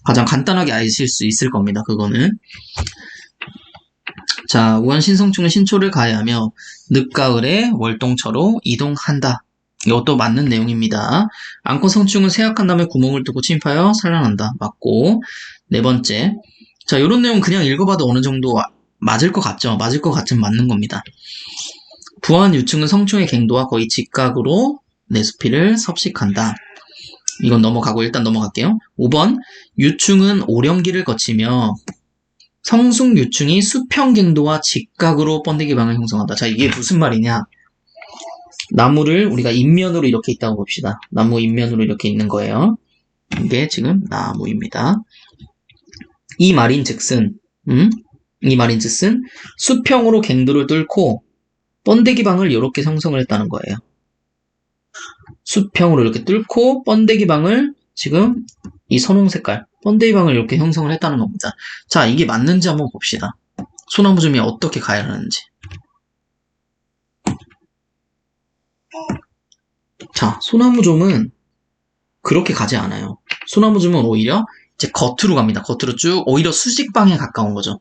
가장 간단하게 아실 수 있을 겁니다. 그거는. 자, 우한신성충은 신초를 가해하며 늦가을에 월동처로 이동한다. 이것도 맞는 내용입니다. 앙코성충은 쇠약한 다음에 구멍을 뚫고 침입하여 산란한다. 맞고 4번째. 자, 요런 내용 그냥 읽어봐도 어느 정도 맞을 것 같죠? 맞을 것 같으면 맞는 겁니다. 부한 유충은 성충의 갱도와 거의 직각으로 내수피를 섭식한다. 이건 넘어가고 일단 넘어갈게요. 5번. 유충은 오령기를 거치며 성숙 유충이 수평 갱도와 직각으로 번데기 방을 형성한다. 자, 이게 무슨 말이냐? 나무를 우리가 인면으로 이렇게 있다고 봅시다. 나무 인면으로 이렇게 있는 거예요. 이게 지금 나무입니다. 이 말인즉슨 수평으로 갱도를 뚫고 번데기 방을 이렇게 형성을 했다는 거예요. 수평으로 이렇게 뚫고 번데기 방을 지금 이 선홍 색깔 번데기 방을 이렇게 형성을 했다는 겁니다. 자, 이게 맞는지 한번 봅시다. 소나무좀이 어떻게 가열하는지. 자, 소나무좀은 그렇게 가지 않아요. 소나무좀은 오히려 이제 겉으로 갑니다. 겉으로 쭉 오히려 수직방에 가까운 거죠.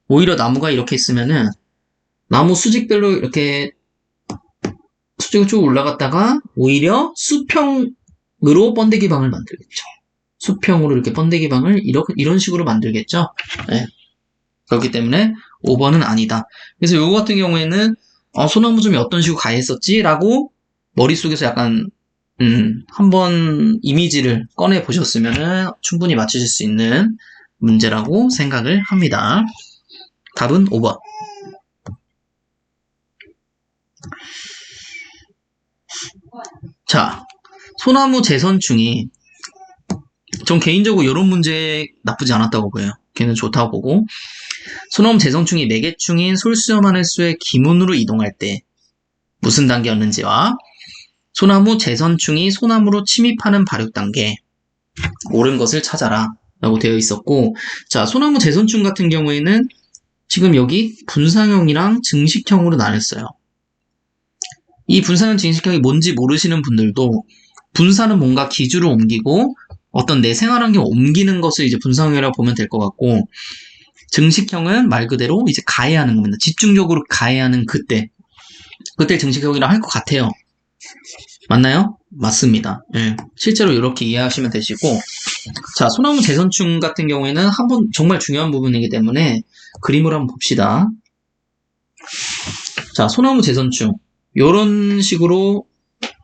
오히려 나무가 이렇게 있으면은 나무 수직별로 이렇게 수직을 쭉 올라갔다가 오히려 수평으로 번데기 방을 만들겠죠. 수평으로 이렇게 번데기 방을 이런 식으로 만들겠죠. 네. 그렇기 때문에 5번은 아니다. 그래서 요거 같은 경우에는 소나무즘이 어떤 식으로 가했었지? 라고 머릿속에서 약간 한번 이미지를 꺼내 보셨으면 충분히 맞추실 수 있는 문제라고 생각을 합니다. 답은 5번. 자, 소나무 재선충이 전 개인적으로 이런 문제 나쁘지 않았다고 보여요. 걔는 좋다고 보고, 소나무 재선충이 매개충인 솔수염하늘수의 기문으로 이동할 때 무슨 단계였는지와 소나무 재선충이 소나무로 침입하는 발육 단계, 옳은 것을 찾아라 라고 되어 있었고, 자, 소나무 재선충 같은 경우에는 지금 여기 분산형이랑 증식형으로 나눴어요. 이 분산형, 증식형이 뭔지 모르시는 분들도 분산은 뭔가 기주를 옮기고 어떤 내 생활환경을 옮기는 것을 이제 분산형이라고 보면 될 것 같고, 증식형은 말 그대로 이제 가해하는 겁니다. 집중적으로 가해하는 그때 증식형이라고 할 것 같아요. 맞나요? 맞습니다. 예, 실제로 이렇게 이해하시면 되시고, 자, 소나무 재선충 같은 경우에는 한번 정말 중요한 부분이기 때문에 그림을 한번 봅시다. 자, 소나무 재선충 이런 식으로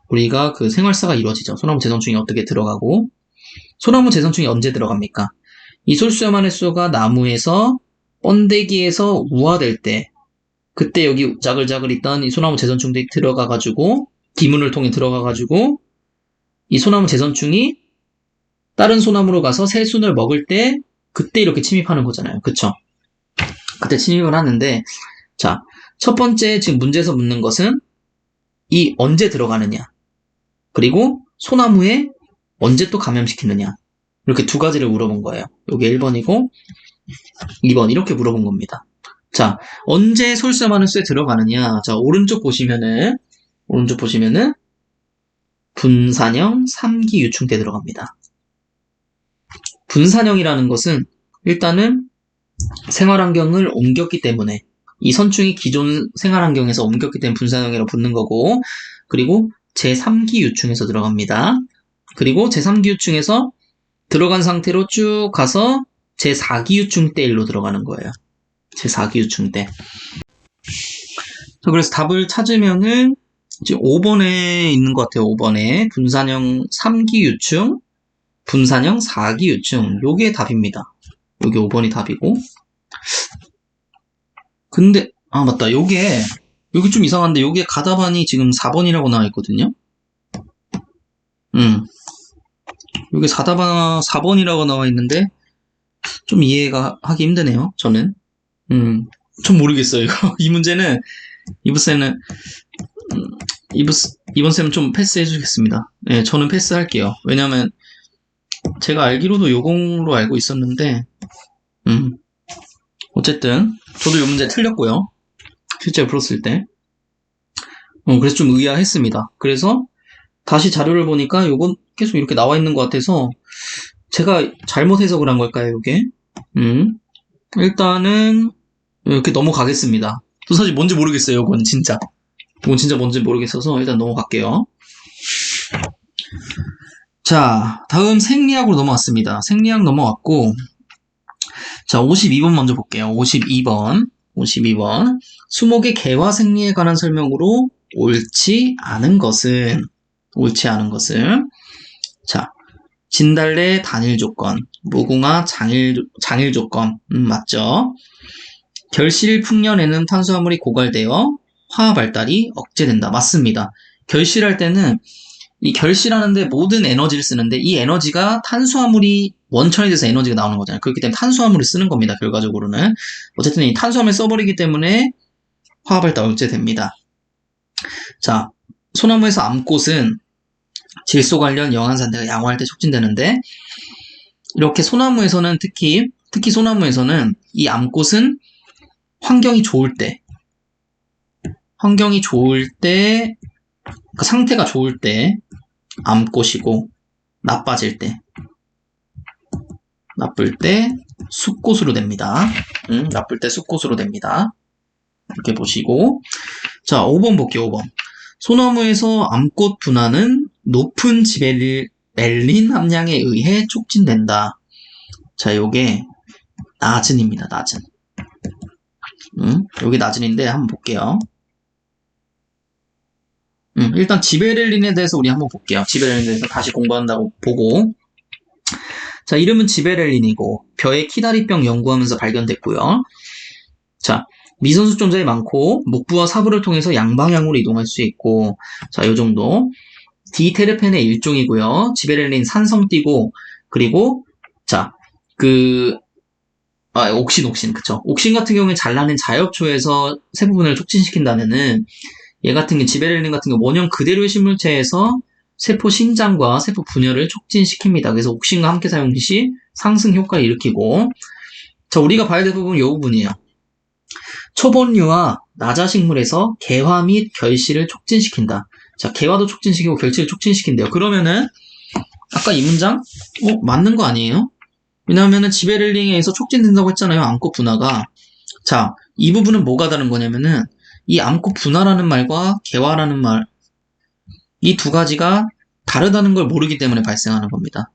우리가 그 생활사가 이루어지죠. 소나무 재선충이 어떻게 들어가고, 소나무 재선충이 언제 들어갑니까? 이 솔수염하늘수가 나무에서 번데기에서 우화될 때, 그때 여기 자글자글 있던 이 소나무 재선충들이 들어가가지고 기문을 통해 들어가가지고 이 소나무 재선충이 다른 소나무로 가서 새순을 먹을 때 그때 이렇게 침입하는 거잖아요. 그쵸? 그때 침입을 하는데, 자, 첫 번째 지금 문제에서 묻는 것은 이 언제 들어가느냐, 그리고 소나무에 언제 또 감염시키느냐, 이렇게 두 가지를 물어본 거예요. 요게 1번이고 2번 이렇게 물어본 겁니다. 자, 언제 솔수염하늘수에 들어가느냐. 자, 오른쪽 보시면은 분산형 3기 유충 때 들어갑니다. 분산형이라는 것은 일단은 생활환경을 옮겼기 때문에, 이 선충이 기존 생활환경에서 옮겼기 때문에 분산형이라고 붙는 거고, 그리고 제3기 유충에서 들어갑니다. 그리고 제3기 유충에서 들어간 상태로 쭉 가서 제4기 유충 때 일로 들어가는 거예요. 제4기 유충 때. 그래서 답을 찾으면은 이제 5번에 있는 것 같아요. 5번에 분산형 3기 유충, 분산형 4기 유충, 요게 답입니다. 요게 5번이 답이고, 근데 맞다, 요게 좀 이상한데, 요게 가다반이 지금 4번이라고 나와 있거든요. 요게 4번이라고 나와 있는데 좀 이해가 하기 힘드네요. 저는 좀 모르겠어요. 이거 이 문제는 이번 쌤은 좀 패스해 주겠습니다. 네, 저는 패스할게요. 왜냐면 제가 알기로도 요공으로 알고 있었는데, 어쨌든 저도 요 문제 틀렸고요. 실제로 풀었을 때. 그래서 좀 의아했습니다. 그래서 다시 자료를 보니까 요건 계속 이렇게 나와 있는 것 같아서 제가 잘못 해석을 한 걸까요, 요게? 일단은 이렇게 넘어가겠습니다. 또 사실 뭔지 모르겠어요, 요건 진짜. 이건 진짜 뭔지 모르겠어서 일단 넘어갈게요. 자, 다음 생리학으로 넘어왔습니다. 생리학 넘어왔고, 자, 52번 먼저 볼게요. 52번. 수목의 개화 생리에 관한 설명으로 옳지 않은 것은, 자, 진달래 단일 조건, 무궁화 장일 조건, 맞죠? 결실 풍년에는 탄수화물이 고갈되어 화학 발달이 억제된다. 맞습니다. 결실할 때는 이 결실하는데 모든 에너지를 쓰는데, 이 에너지가 탄수화물이 원천이 돼서 에너지가 나오는 거잖아요. 그렇기 때문에 탄수화물을 쓰는 겁니다. 결과적으로는. 어쨌든 이 탄수화물을 써버리기 때문에 화학 발달 억제됩니다. 자, 소나무에서 암꽃은 질소 관련 영양산대가 양호할 때 촉진되는데, 이렇게 소나무에서는 특히 소나무에서는 이 암꽃은 환경이 좋을 때, 그러니까 상태가 좋을 때 암꽃이고, 나쁠 때 숫꽃으로 됩니다. 나쁠 때 숫꽃으로 됩니다. 이렇게 보시고, 자, 5번 볼게요. 5번. 소나무에서 암꽃 분화는 높은 지베렐린 함량에 의해 촉진된다. 자, 요게 나진입니다. 나진. 요게 나진인데 한번 볼게요. 일단 지베렐린에 대해서 우리 한번 볼게요. 지베렐린에 대해서 다시 공부한다고 보고. 자, 이름은 지베렐린이고 벼의 키다리병 연구하면서 발견됐고요. 자, 미선수점자에 많고 목부와 사부를 통해서 양방향으로 이동할 수 있고, 자, 요 정도. 디테르펜의 일종이고요. 지베렐린 산성띠고, 그리고 자, 옥신, 그쵸. 옥신 같은 경우에 잘라낸 자엽초에서 세포분해를 촉진시킨다면은, 얘 같은 게, 지베렐린 같은 경우 원형 그대로의 식물체에서 세포 신장과 세포 분열을 촉진시킵니다. 그래서 옥신과 함께 사용 시 상승 효과를 일으키고, 자, 우리가 봐야 될 부분은 이 부분이에요. 초본류와 나자식물에서 개화 및 결실을 촉진시킨다. 자, 개화도 촉진시키고 결실을 촉진시킨대요. 그러면은, 아까 이 문장? 맞는 거 아니에요? 왜냐하면은 지베렐린에서 촉진된다고 했잖아요. 암꽃 분화가. 자, 이 부분은 뭐가 다른 거냐면은 이 암꽃 분화라는 말과 개화라는 말, 이 두 가지가 다르다는 걸 모르기 때문에 발생하는 겁니다.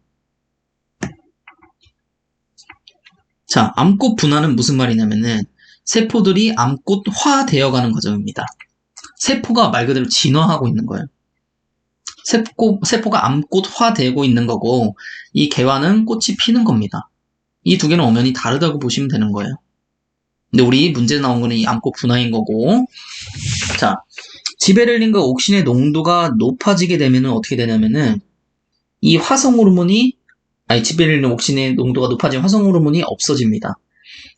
자, 암꽃 분화는 무슨 말이냐면은 세포들이 암꽃화 되어가는 과정입니다. 세포가 말 그대로 진화하고 있는 거예요. 세포가 암꽃화되고 있는 거고, 이 개화는 꽃이 피는 겁니다. 이 두 개는 엄연히 다르다고 보시면 되는 거예요. 근데 우리 문제 나온 거는 이 암꽃 분화인 거고, 자, 지베렐린과 옥신의 농도가 높아지게 되면은 어떻게 되냐면은, 이 화성 호르몬이, 지베렐린 옥신의 농도가 높아지면 화성 호르몬이 없어집니다.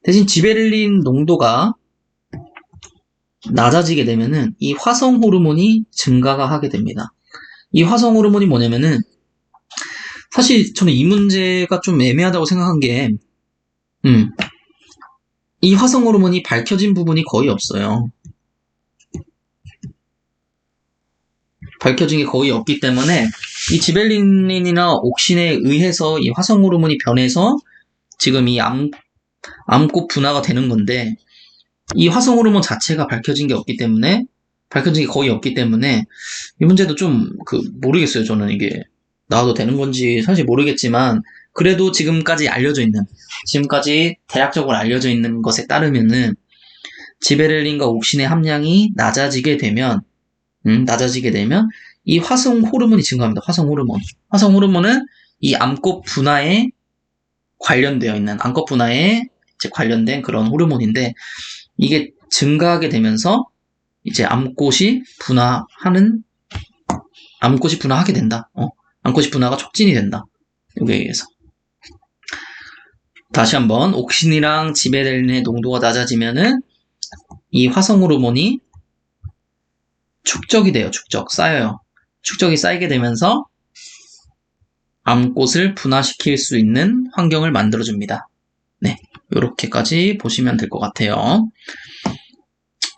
대신 지베렐린 농도가 낮아지게 되면은 이 화성 호르몬이 증가가 하게 됩니다. 이 화성 호르몬이 뭐냐면은, 사실 저는 이 문제가 좀 애매하다고 생각한 게, 이 화성 호르몬이 밝혀진 부분이 거의 없어요. 밝혀진 게 거의 없기 때문에 이 지베렐린이나 옥신에 의해서 이 화성 호르몬이 변해서 지금 이 암꽃 분화가 되는 건데, 이 화성 호르몬 자체가 밝혀진 게 거의 없기 때문에 이 문제도 좀 모르겠어요. 저는 이게 나와도 되는 건지 사실 모르겠지만, 그래도 지금까지 대략적으로 알려져 있는 것에 따르면은 지베렐린과 옥신의 함량이 낮아지게 되면 이 화성 호르몬이 증가합니다. 화성 호르몬은 이 암꽃 분화에 관련된 그런 호르몬인데, 이게 증가하게 되면서 이제 암꽃이 분화하게 된다. 암꽃이 분화가 촉진이 된다. 여기에 의해서. 다시 한번, 옥신이랑 지베렐린의 농도가 낮아지면은 이 화성 호르몬이 축적이 돼요. 쌓여요. 축적이 쌓이게 되면서 암꽃을 분화시킬 수 있는 환경을 만들어줍니다. 네, 이렇게까지 보시면 될 것 같아요.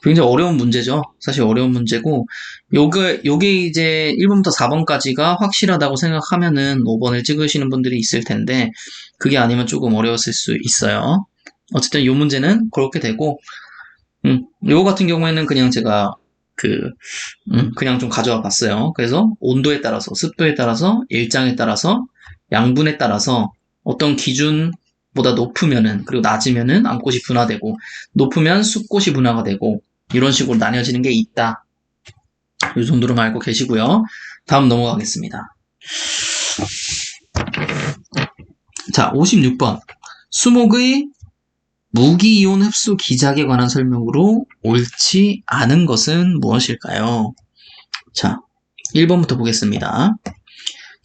굉장히 어려운 문제죠. 사실 어려운 문제고, 요게 이제 1번부터 4번까지가 확실하다고 생각하면은 5번을 찍으시는 분들이 있을 텐데, 그게 아니면 조금 어려웠을 수 있어요. 어쨌든 요 문제는 그렇게 되고, 요거 같은 경우에는 그냥 제가 그냥 좀 가져와 봤어요. 그래서 온도에 따라서, 습도에 따라서, 일장에 따라서, 양분에 따라서 어떤 기준보다 높으면은, 그리고 낮으면은 암꽃이 분화되고, 높으면 숫꽃이 분화가 되고, 이런 식으로 나뉘어지는 게 있다. 이 정도로만 알고 계시고요. 다음 넘어가겠습니다. 자, 56번. 수목의 무기이온 흡수 기작에 관한 설명으로 옳지 않은 것은 무엇일까요? 자, 1번부터 보겠습니다.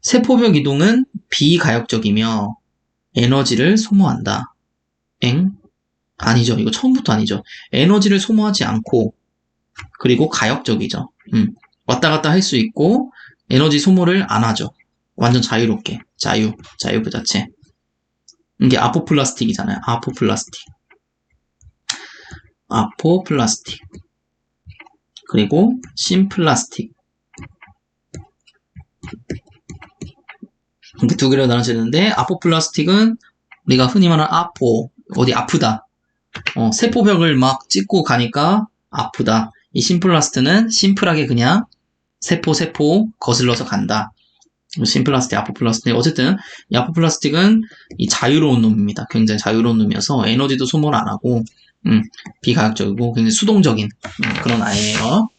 세포벽 이동은 비가역적이며 에너지를 소모한다. 아니죠. 이거 처음부터 아니죠. 에너지를 소모하지 않고, 그리고 가역적이죠. 왔다 갔다 할 수 있고 에너지 소모를 안 하죠. 완전 자유롭게. 자유 그 자체. 이게 아포플라스틱이잖아요. 아포플라스틱. 그리고 심플라스틱. 이렇게 두 개로 나눠지는데, 아포플라스틱은 우리가 흔히 말하는 어디 아프다. 세포벽을 막 찍고 가니까 아프다. 이 심플라스트는 심플하게 그냥 세포 거슬러서 간다. 심플라스틱, 아포플라스틱. 어쨌든 이 아포플라스틱은 이 자유로운 놈입니다. 굉장히 자유로운 놈이어서 에너지도 소모를 안 하고 비가역적이고 굉장히 수동적인 그런 아이예요.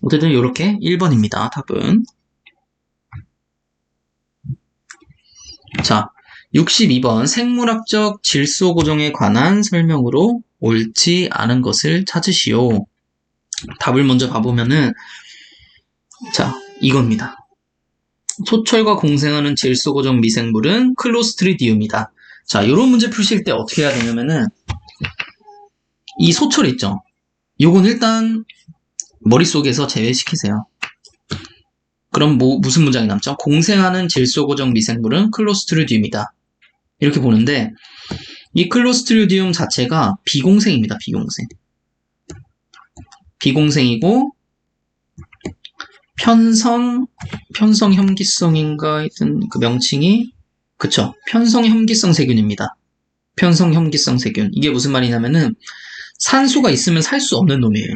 어쨌든 이렇게 1번입니다. 답은. 자, 62번 생물학적 질소 고정에 관한 설명으로 옳지 않은 것을 찾으시오. 답을 먼저 봐보면은 자, 이겁니다. 소철과 공생하는 질소 고정 미생물은 클로스트리디움이다. 자, 이런 문제 푸실 때 어떻게 해야 되냐면은 이 소철 있죠? 요건 일단 머릿속에서 제외시키세요. 그럼 무슨 문장이 남죠? 공생하는 질소 고정 미생물은 클로스트리디움이다. 이렇게 보는데 이 클로스트리디움 자체가 비공생입니다. 비공생이고 편성 혐기성인가 하여튼 그 명칭이 그쵸? 편성 혐기성 세균입니다. 편성 혐기성 세균. 이게 무슨 말이냐면은 산소가 있으면 살 수 없는 놈이에요.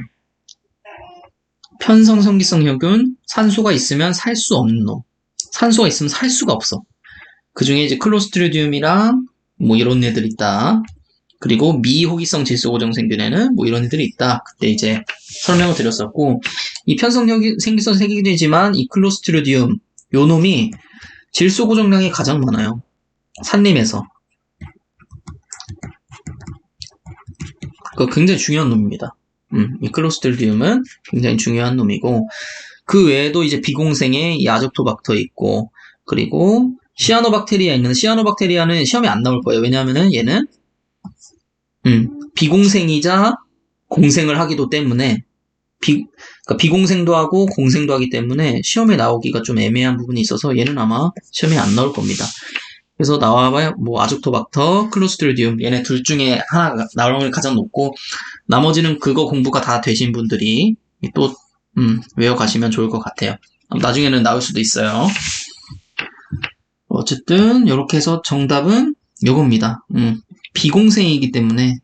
편성 혐기성 세균, 산소가 있으면 살 수 없는 놈. 산소가 있으면 살 수가 없어. 그 중에 이제 클로스트리디움이랑 뭐 이런 애들 있다. 그리고 미호기성 질소 고정 세균에는 뭐 이런 애들이 있다. 그때 이제 설명을 드렸었고, 이 편성 혐기성 세균이지만 이 클로스트리디움, 요 놈이 질소 고정량이 가장 많아요. 산림에서. 그 굉장히 중요한 놈입니다. 이 클로스트리디움은 굉장히 중요한 놈이고, 그 외에도 이제 비공생의 이 아족토박터 있고, 그리고 시아노박테리아 있는, 시아노박테리아는 시험에 안 나올 거예요. 왜냐하면은 얘는 비공생이자 공생을 하기도 때문에 그러니까 비공생도 하고 공생도 하기 때문에 시험에 나오기가 좀 애매한 부분이 있어서 얘는 아마 시험에 안 나올 겁니다. 그래서 나와봐야 뭐 아족토박터, 클로스트리디움 얘네 둘 중에 하나가 나올 확률이 가장 높고 나머지는 그거 공부가 다 되신 분들이 또 외워가시면 좋을 것 같아요. 나중에는 나올 수도 있어요. 어쨌든 이렇게 해서 정답은 요겁니다. 비공생이기 때문에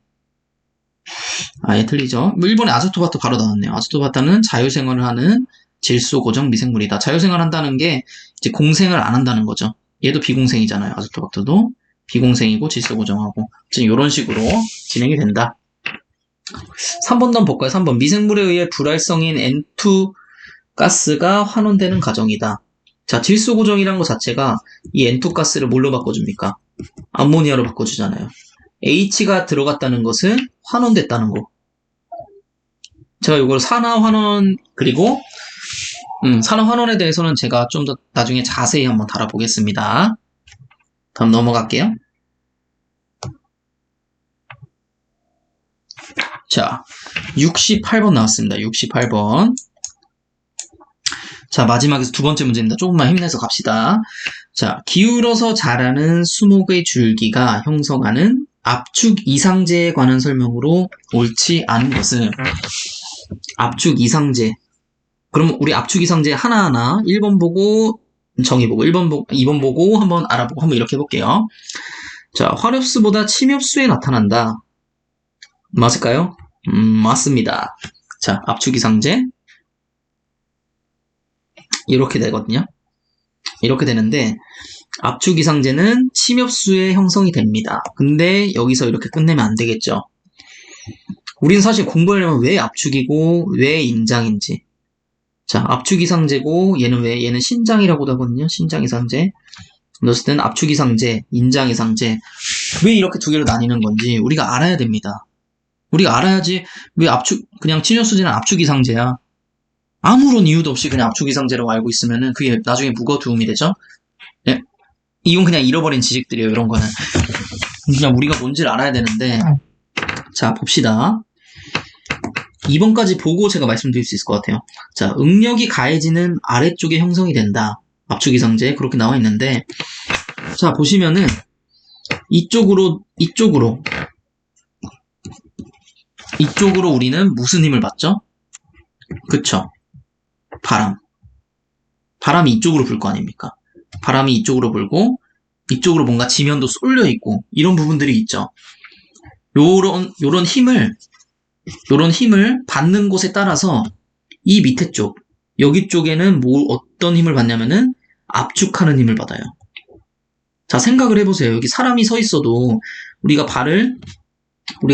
아예 틀리죠. 1번에 아조토바토 바로 나왔네요. 아조토바토는 자유생활을 하는 질소 고정 미생물이다. 자유생활 한다는 게 이제 공생을 안 한다는 거죠. 얘도 비공생이잖아요. 아조토바토도 비공생이고 질소 고정하고 지금 이런 식으로 진행이 된다. 3번도 한번 볼까요? 3번 미생물에 의해 불활성인 N2 가스가 환원되는 과정이다. 자, 질소 고정이란 것 자체가 이 N2 가스를 뭘로 바꿔줍니까? 암모니아로 바꿔주잖아요. H가 들어갔다는 것은 환원됐다는 거. 제가 이걸 산화 환원 그리고 산화 환원에 대해서는 제가 좀 더 나중에 자세히 한번 다뤄보겠습니다. 다음 넘어갈게요. 자, 68번 나왔습니다. 68번. 자, 마지막에서 두 번째 문제입니다. 조금만 힘내서 갑시다. 자, 기울어서 자라는 수목의 줄기가 형성하는 압축 이상제에 관한 설명으로 옳지 않은 것은 압축 이상제. 그럼 우리 압축 이상제 하나하나 1번 보고 정의보고 1번 보고 2번 보고 한번 알아보고 한번 이렇게 해볼게요. 자, 화렵수보다 침엽수에 나타난다. 맞을까요? 맞습니다. 자, 압축 이상제 이렇게 되거든요. 이렇게 되는데 압축 이상제는 침엽수에 형성이 됩니다. 근데 여기서 이렇게 끝내면 안 되겠죠. 우리는 사실 공부하려면 왜 압축이고 왜 인장인지. 자, 압축 이상제고 얘는 신장이라고도 하거든요. 신장 이상제. 어쨌든 압축 이상제, 인장 이상제 왜 이렇게 두 개로 나뉘는 건지 우리가 알아야 됩니다. 우리가 알아야지 왜 그냥 침엽수제는 압축 이상제야. 아무런 이유도 없이 그냥 압축 이상제라고 알고 있으면은 그게 나중에 묵어두음이 되죠. 네. 이건 그냥 잃어버린 지식들이에요. 이런 거는 그냥 우리가 뭔지를 알아야 되는데. 자, 봅시다. 2번까지 보고 제가 말씀드릴 수 있을 것 같아요. 자, 응력이 가해지는 아래쪽에 형성이 된다. 압축 이상제 그렇게 나와 있는데, 자 보시면은 이쪽으로 우리는 무슨 힘을 받죠? 그쵸? 바람이 이쪽으로 불 거 아닙니까? 바람이 이쪽으로 불고 이쪽으로 뭔가 지면도 쏠려 있고 이런 부분들이 있죠. 요런 힘을 받는 곳에 따라서 이 밑에 쪽 여기 쪽에는 어떤 힘을 받냐면은 압축하는 힘을 받아요. 자, 생각을 해보세요. 여기 사람이 서 있어도 우리가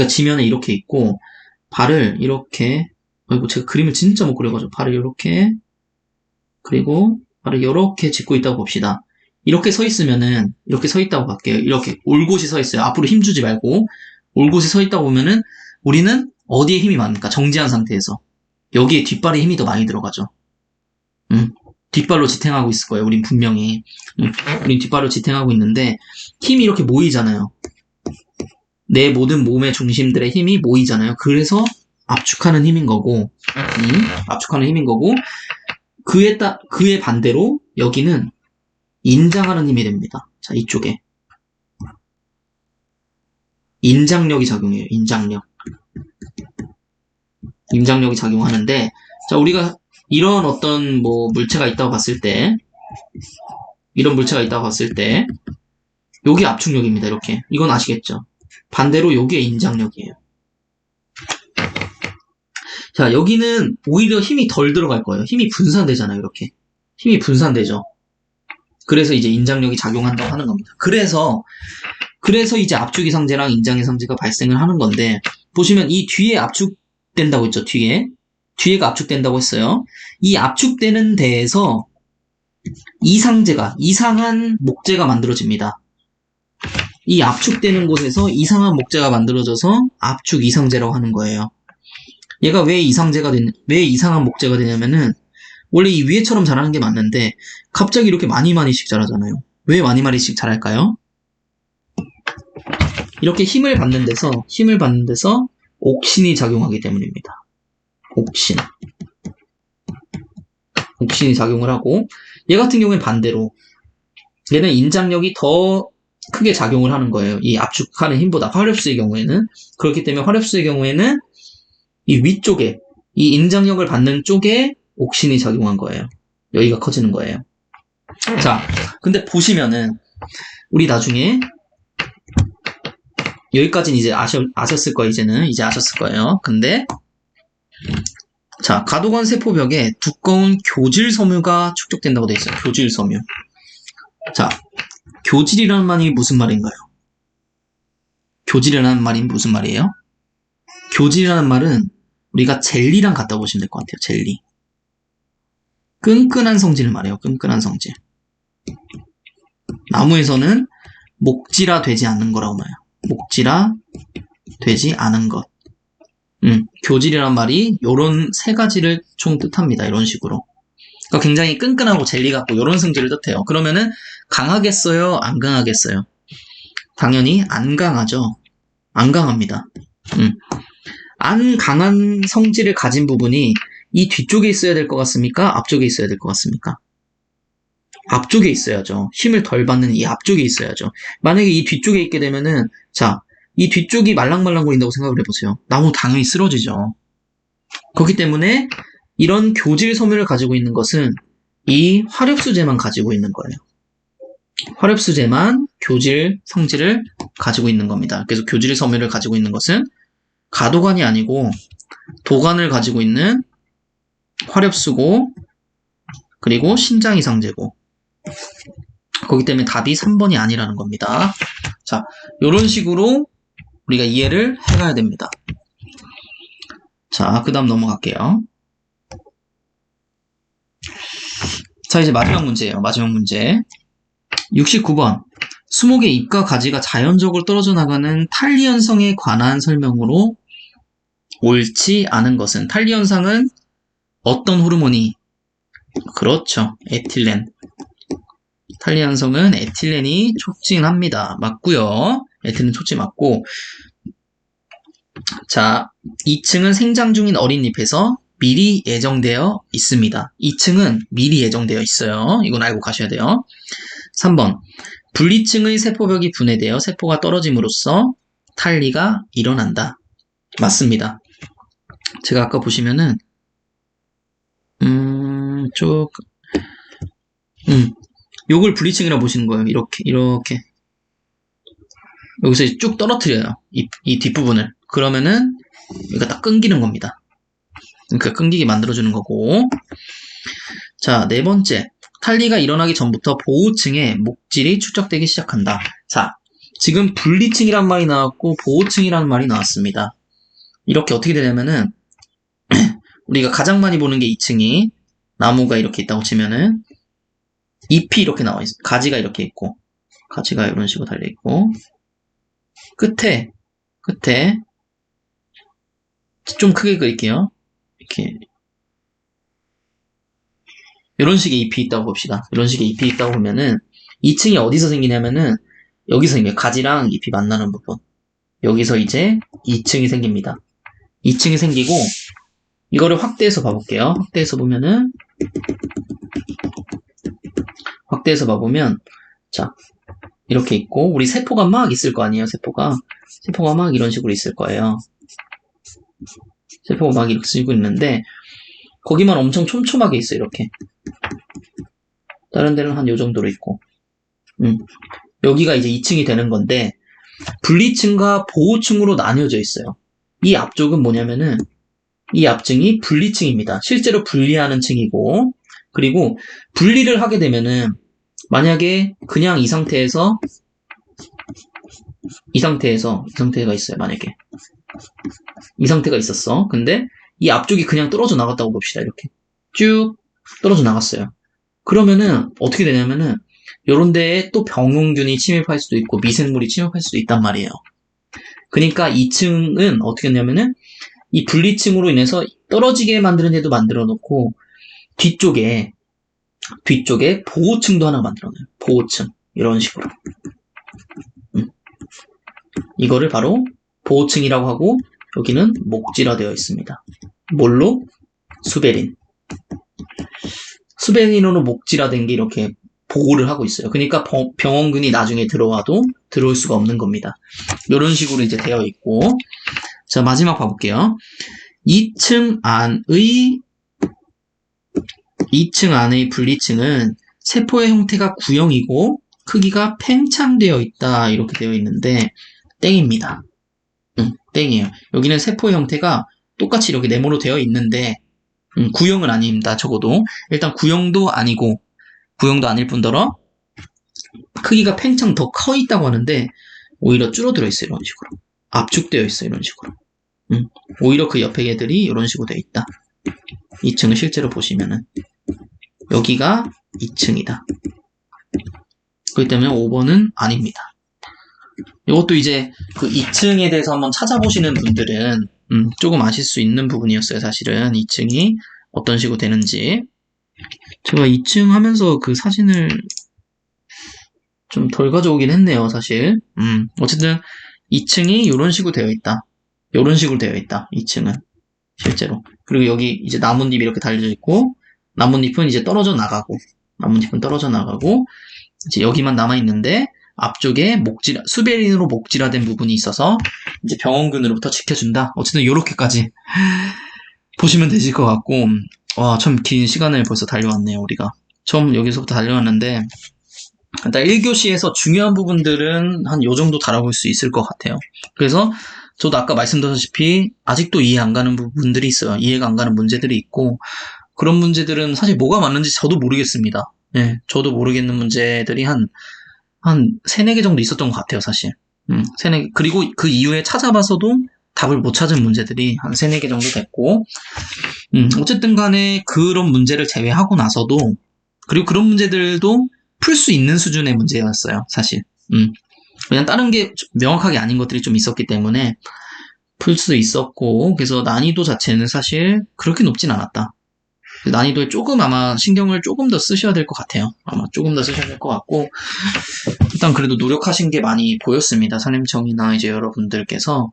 지면에 이렇게 있고 발을 이렇게 아이고, 제가 그림을 진짜 못 그려가지고, 발을 이렇게, 그리고 발을 이렇게 짚고 있다고 봅시다. 이렇게 서 있으면은, 이렇게 서 있다고 할게요. 이렇게 올곧이 서 있어요. 앞으로 힘주지 말고, 올곧이 서 있다고 보면은, 우리는 어디에 힘이 많을까? 정지한 상태에서. 여기에 뒷발에 힘이 더 많이 들어가죠. 뒷발로 지탱하고 있을 거예요. 우린 분명히. 우린 뒷발로 지탱하고 있는데, 힘이 이렇게 모이잖아요. 내 모든 몸의 중심들의 힘이 모이잖아요. 그래서 압축하는 힘인 거고, 압축하는 힘인 거고, 그의 반대로 여기는 인장하는 힘이 됩니다. 자, 이쪽에. 인장력이 작용해요. 인장력이 작용하는데, 자, 우리가 이런 어떤 뭐 물체가 있다고 봤을 때, 여기 압축력입니다. 이렇게. 이건 아시겠죠? 반대로 여기에 인장력이에요. 자, 여기는 오히려 힘이 덜 들어갈 거예요. 힘이 분산되잖아요. 이렇게. 힘이 분산되죠. 그래서 이제 인장력이 작용한다고 하는 겁니다. 그래서 이제 압축이상제랑 인장이상제가 발생을 하는 건데, 보시면 이 뒤에 압축된다고 했죠. 뒤에가 압축된다고 했어요. 이 압축되는 데에서 이상한 목재가 만들어집니다. 이 압축되는 곳에서 이상한 목재가 만들어져서 압축이상제라고 하는 거예요. 얘가 왜 이상한 목재가 되냐면은, 원래 이 위에처럼 자라는 게 맞는데, 갑자기 이렇게 많이씩 자라잖아요. 왜 많이씩 자랄까요? 이렇게 힘을 받는 데서 옥신이 작용하기 때문입니다. 옥신이 작용을 하고, 얘 같은 경우엔 반대로, 얘는 인장력이 더 크게 작용을 하는 거예요. 이 압축하는 힘보다, 화력수의 경우에는. 그렇기 때문에 화력수의 경우에는 이 위쪽에, 이 인장력을 받는 쪽에 옥신이 작용한 거예요. 여기가 커지는 거예요. 자, 근데 보시면은, 우리 나중에, 여기까지는 이제 아셨을 거예요, 이제 아셨을 거예요. 근데, 자, 가도관 세포벽에 두꺼운 교질 섬유가 축적된다고 되어 있어요. 교질 섬유. 자, 교질이라는 말이 무슨 말인가요? 교질이라는 말이 무슨 말이에요? 교질이라는 말은 우리가 젤리랑 갖다 보시면 될 것 같아요. 젤리. 끈끈한 성질을 말해요. 끈끈한 성질. 나무에서는 목질화 되지 않는 거라고 말해요. 목질화 되지 않은 것. 교질이란 말이 요런 세 가지를 총 뜻합니다. 이런 식으로. 그러니까 굉장히 끈끈하고 젤리 같고 요런 성질을 뜻해요. 그러면은 강하겠어요? 안 강하겠어요? 당연히 안 강하죠. 안 강합니다. 안 강한 성질을 가진 부분이 이 뒤쪽에 있어야 될 것 같습니까? 앞쪽에 있어야 될 것 같습니까? 앞쪽에 있어야죠. 힘을 덜 받는 이 앞쪽에 있어야죠. 만약에 이 뒤쪽에 있게 되면은, 자, 이 뒤쪽이 말랑말랑거린다고 생각을 해보세요. 나무 당연히 쓰러지죠. 그렇기 때문에 이런 교질 섬유를 가지고 있는 것은 이 화력수제만 가지고 있는 거예요. 화력수제만 교질 성질을 가지고 있는 겁니다. 그래서 교질 섬유를 가지고 있는 것은 가도관이 아니고 도관을 가지고 있는 화력수고, 그리고 신장이상제고. 거기 때문에 답이 3번이 아니라는 겁니다. 자, 이런 식으로 우리가 이해를 해가야 됩니다. 자, 그 다음 넘어갈게요. 자, 이제 마지막 문제예요. 마지막 문제. 69번. 수목의 잎과 가지가 자연적으로 떨어져 나가는 탈리 현상에 관한 설명으로 옳지 않은 것은, 탈리 현상은 어떤 호르몬이? 그렇죠. 에틸렌. 탈리 현상은 에틸렌이 촉진합니다. 맞고요. 에틸렌 촉진 맞고. 자, 2층은 생장 중인 어린 잎에서 미리 예정되어 있습니다. 2층은 미리 예정되어 있어요. 이건 알고 가셔야 돼요. 3번. 분리층의 세포벽이 분해되어 세포가 떨어짐으로써 탈리가 일어난다. 맞습니다. 제가 아까 보시면은 요걸 분리층이라고 보시는 거예요. 이렇게 여기서 쭉 떨어뜨려요. 이 뒷부분을. 그러면은 여기가 딱 끊기는 겁니다. 그러니까 끊기게 만들어주는 거고. 자, 네 번째. 탈리가 일어나기 전부터 보호층에 목질이 축적되기 시작한다. 자, 지금 분리층이란 말이 나왔고 보호층이라는 말이 나왔습니다. 이렇게 어떻게 되냐면은 우리가 가장 많이 보는 게 2층이 나무가 이렇게 있다고 치면은 잎이 이렇게 나와 있어. 가지가 이렇게 있고, 가지가 이런 식으로 달려 있고, 끝에 좀 크게 그릴게요. 이렇게 이런 식의 잎이 있다고 봅시다. 이런 식의 잎이 있다고 보면은 2층이 어디서 생기냐면은 여기서 생겨요. 가지랑 잎이 만나는 부분. 여기서 이제 2층이 생깁니다. 2층이 생기고 이거를 확대해서 봐볼게요. 확대해서 봐보면 자 이렇게 있고 우리 세포가 막 있을 거 아니에요. 세포가 막 이런 식으로 있을 거예요. 세포가 막 이렇게 쓰고 있는데 거기만 엄청 촘촘하게 있어요. 이렇게 다른 데는 한 요 정도로 있고 여기가 이제 2층이 되는 건데 분리층과 보호층으로 나뉘어져 있어요. 이 앞쪽은 뭐냐면은 이 앞층이 분리층입니다. 실제로 분리하는 층이고 그리고 분리를 하게 되면은 만약에 그냥 이 상태에서 있어요. 만약에 이 상태가 있었어. 근데 이 앞쪽이 그냥 떨어져 나갔다고 봅시다. 이렇게 쭉 떨어져 나갔어요. 그러면은 어떻게 되냐면은 요런 데에 또 병원균이 침입할 수도 있고 미생물이 침입할 수도 있단 말이에요. 그러니까 2층은 어떻게 했냐면은 이 분리층으로 인해서 떨어지게 만드는 데도 만들어 놓고 뒤쪽에 보호층도 하나 만들어 놔요. 보호층 이런 식으로 이거를 바로 보호층이라고 하고 여기는 목지라 되어 있습니다. 뭘로? 수베린으로 목지라된 게 이렇게 보호를 하고 있어요. 그러니까 병원균이 나중에 들어와도 들어올 수가 없는 겁니다. 이런 식으로 이제 되어 있고 자 마지막 봐볼게요. 2층 안의 분리층은 세포의 형태가 구형이고 크기가 팽창되어 있다 이렇게 되어 있는데 땡입니다. 땡이에요. 여기는 세포의 형태가 똑같이 이렇게 네모로 되어 있는데 구형은 아닙니다. 적어도 일단 구형도 아닐 뿐더러 크기가 팽창 더 커 있다고 하는데 오히려 줄어들어 있어요. 이런 식으로 압축되어 있어요. 이런 식으로 오히려 그 옆에 애들이 이런 식으로 되어 있다. 2층을 실제로 보시면은 여기가 2층이다. 그렇기 때문에 5번은 아닙니다. 이것도 이제 그 2층에 대해서 한번 찾아보시는 분들은 조금 아실 수 있는 부분이었어요. 사실은 2층이 어떤 식으로 되는지 제가 2층 하면서 그 사진을 좀 덜 가져오긴 했네요. 사실 어쨌든 2층이 이런 식으로 되어 있다. 2층은 실제로. 그리고 여기 이제 나뭇잎이 이렇게 달려져 있고 나뭇잎은 이제 떨어져 나가고 이제 여기만 남아 있는데 앞쪽에 수베린으로 목질화된 부분이 있어서 이제 병원균으로부터 지켜준다. 어쨌든 이렇게까지 보시면 되실 것 같고 와, 참 긴 시간을 벌써 달려왔네요. 우리가 처음 여기서부터 달려왔는데 일단 1교시에서 중요한 부분들은 한 요 정도 다뤄볼 수 있을 것 같아요. 그래서 저도 아까 말씀드렸다시피 아직도 이해 안 가는 부분들이 있어요. 이해가 안 가는 문제들이 있고 그런 문제들은 사실 뭐가 맞는지 저도 모르겠습니다. 네, 저도 모르겠는 문제들이 한 3, 4개 정도 있었던 것 같아요, 사실. 3, 4개. 그리고 그 이후에 찾아봐서도 답을 못 찾은 문제들이 한 3, 4개 정도 됐고, 어쨌든 간에 그런 문제를 제외하고 나서도, 그리고 그런 문제들도 풀 수 있는 수준의 문제였어요, 사실. 그냥 다른 게 명확하게 아닌 것들이 좀 있었기 때문에 풀 수 있었고, 그래서 난이도 자체는 사실 그렇게 높진 않았다. 난이도에 조금 아마 신경을 조금 더 쓰셔야 될 것 같아요. 아마 조금 더 쓰셔야 될 것 같고 일단 그래도 노력하신 게 많이 보였습니다. 산림청이나 이제 여러분들께서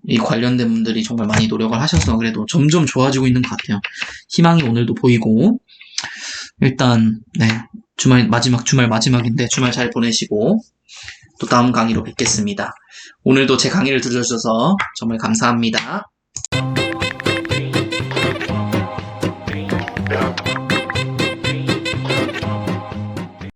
이 관련된 분들이 정말 많이 노력을 하셔서 그래도 점점 좋아지고 있는 것 같아요. 희망이 오늘도 보이고 일단 네 주말 마지막인데 주말 잘 보내시고 또 다음 강의로 뵙겠습니다. 오늘도 제 강의를 들어주셔서 정말 감사합니다.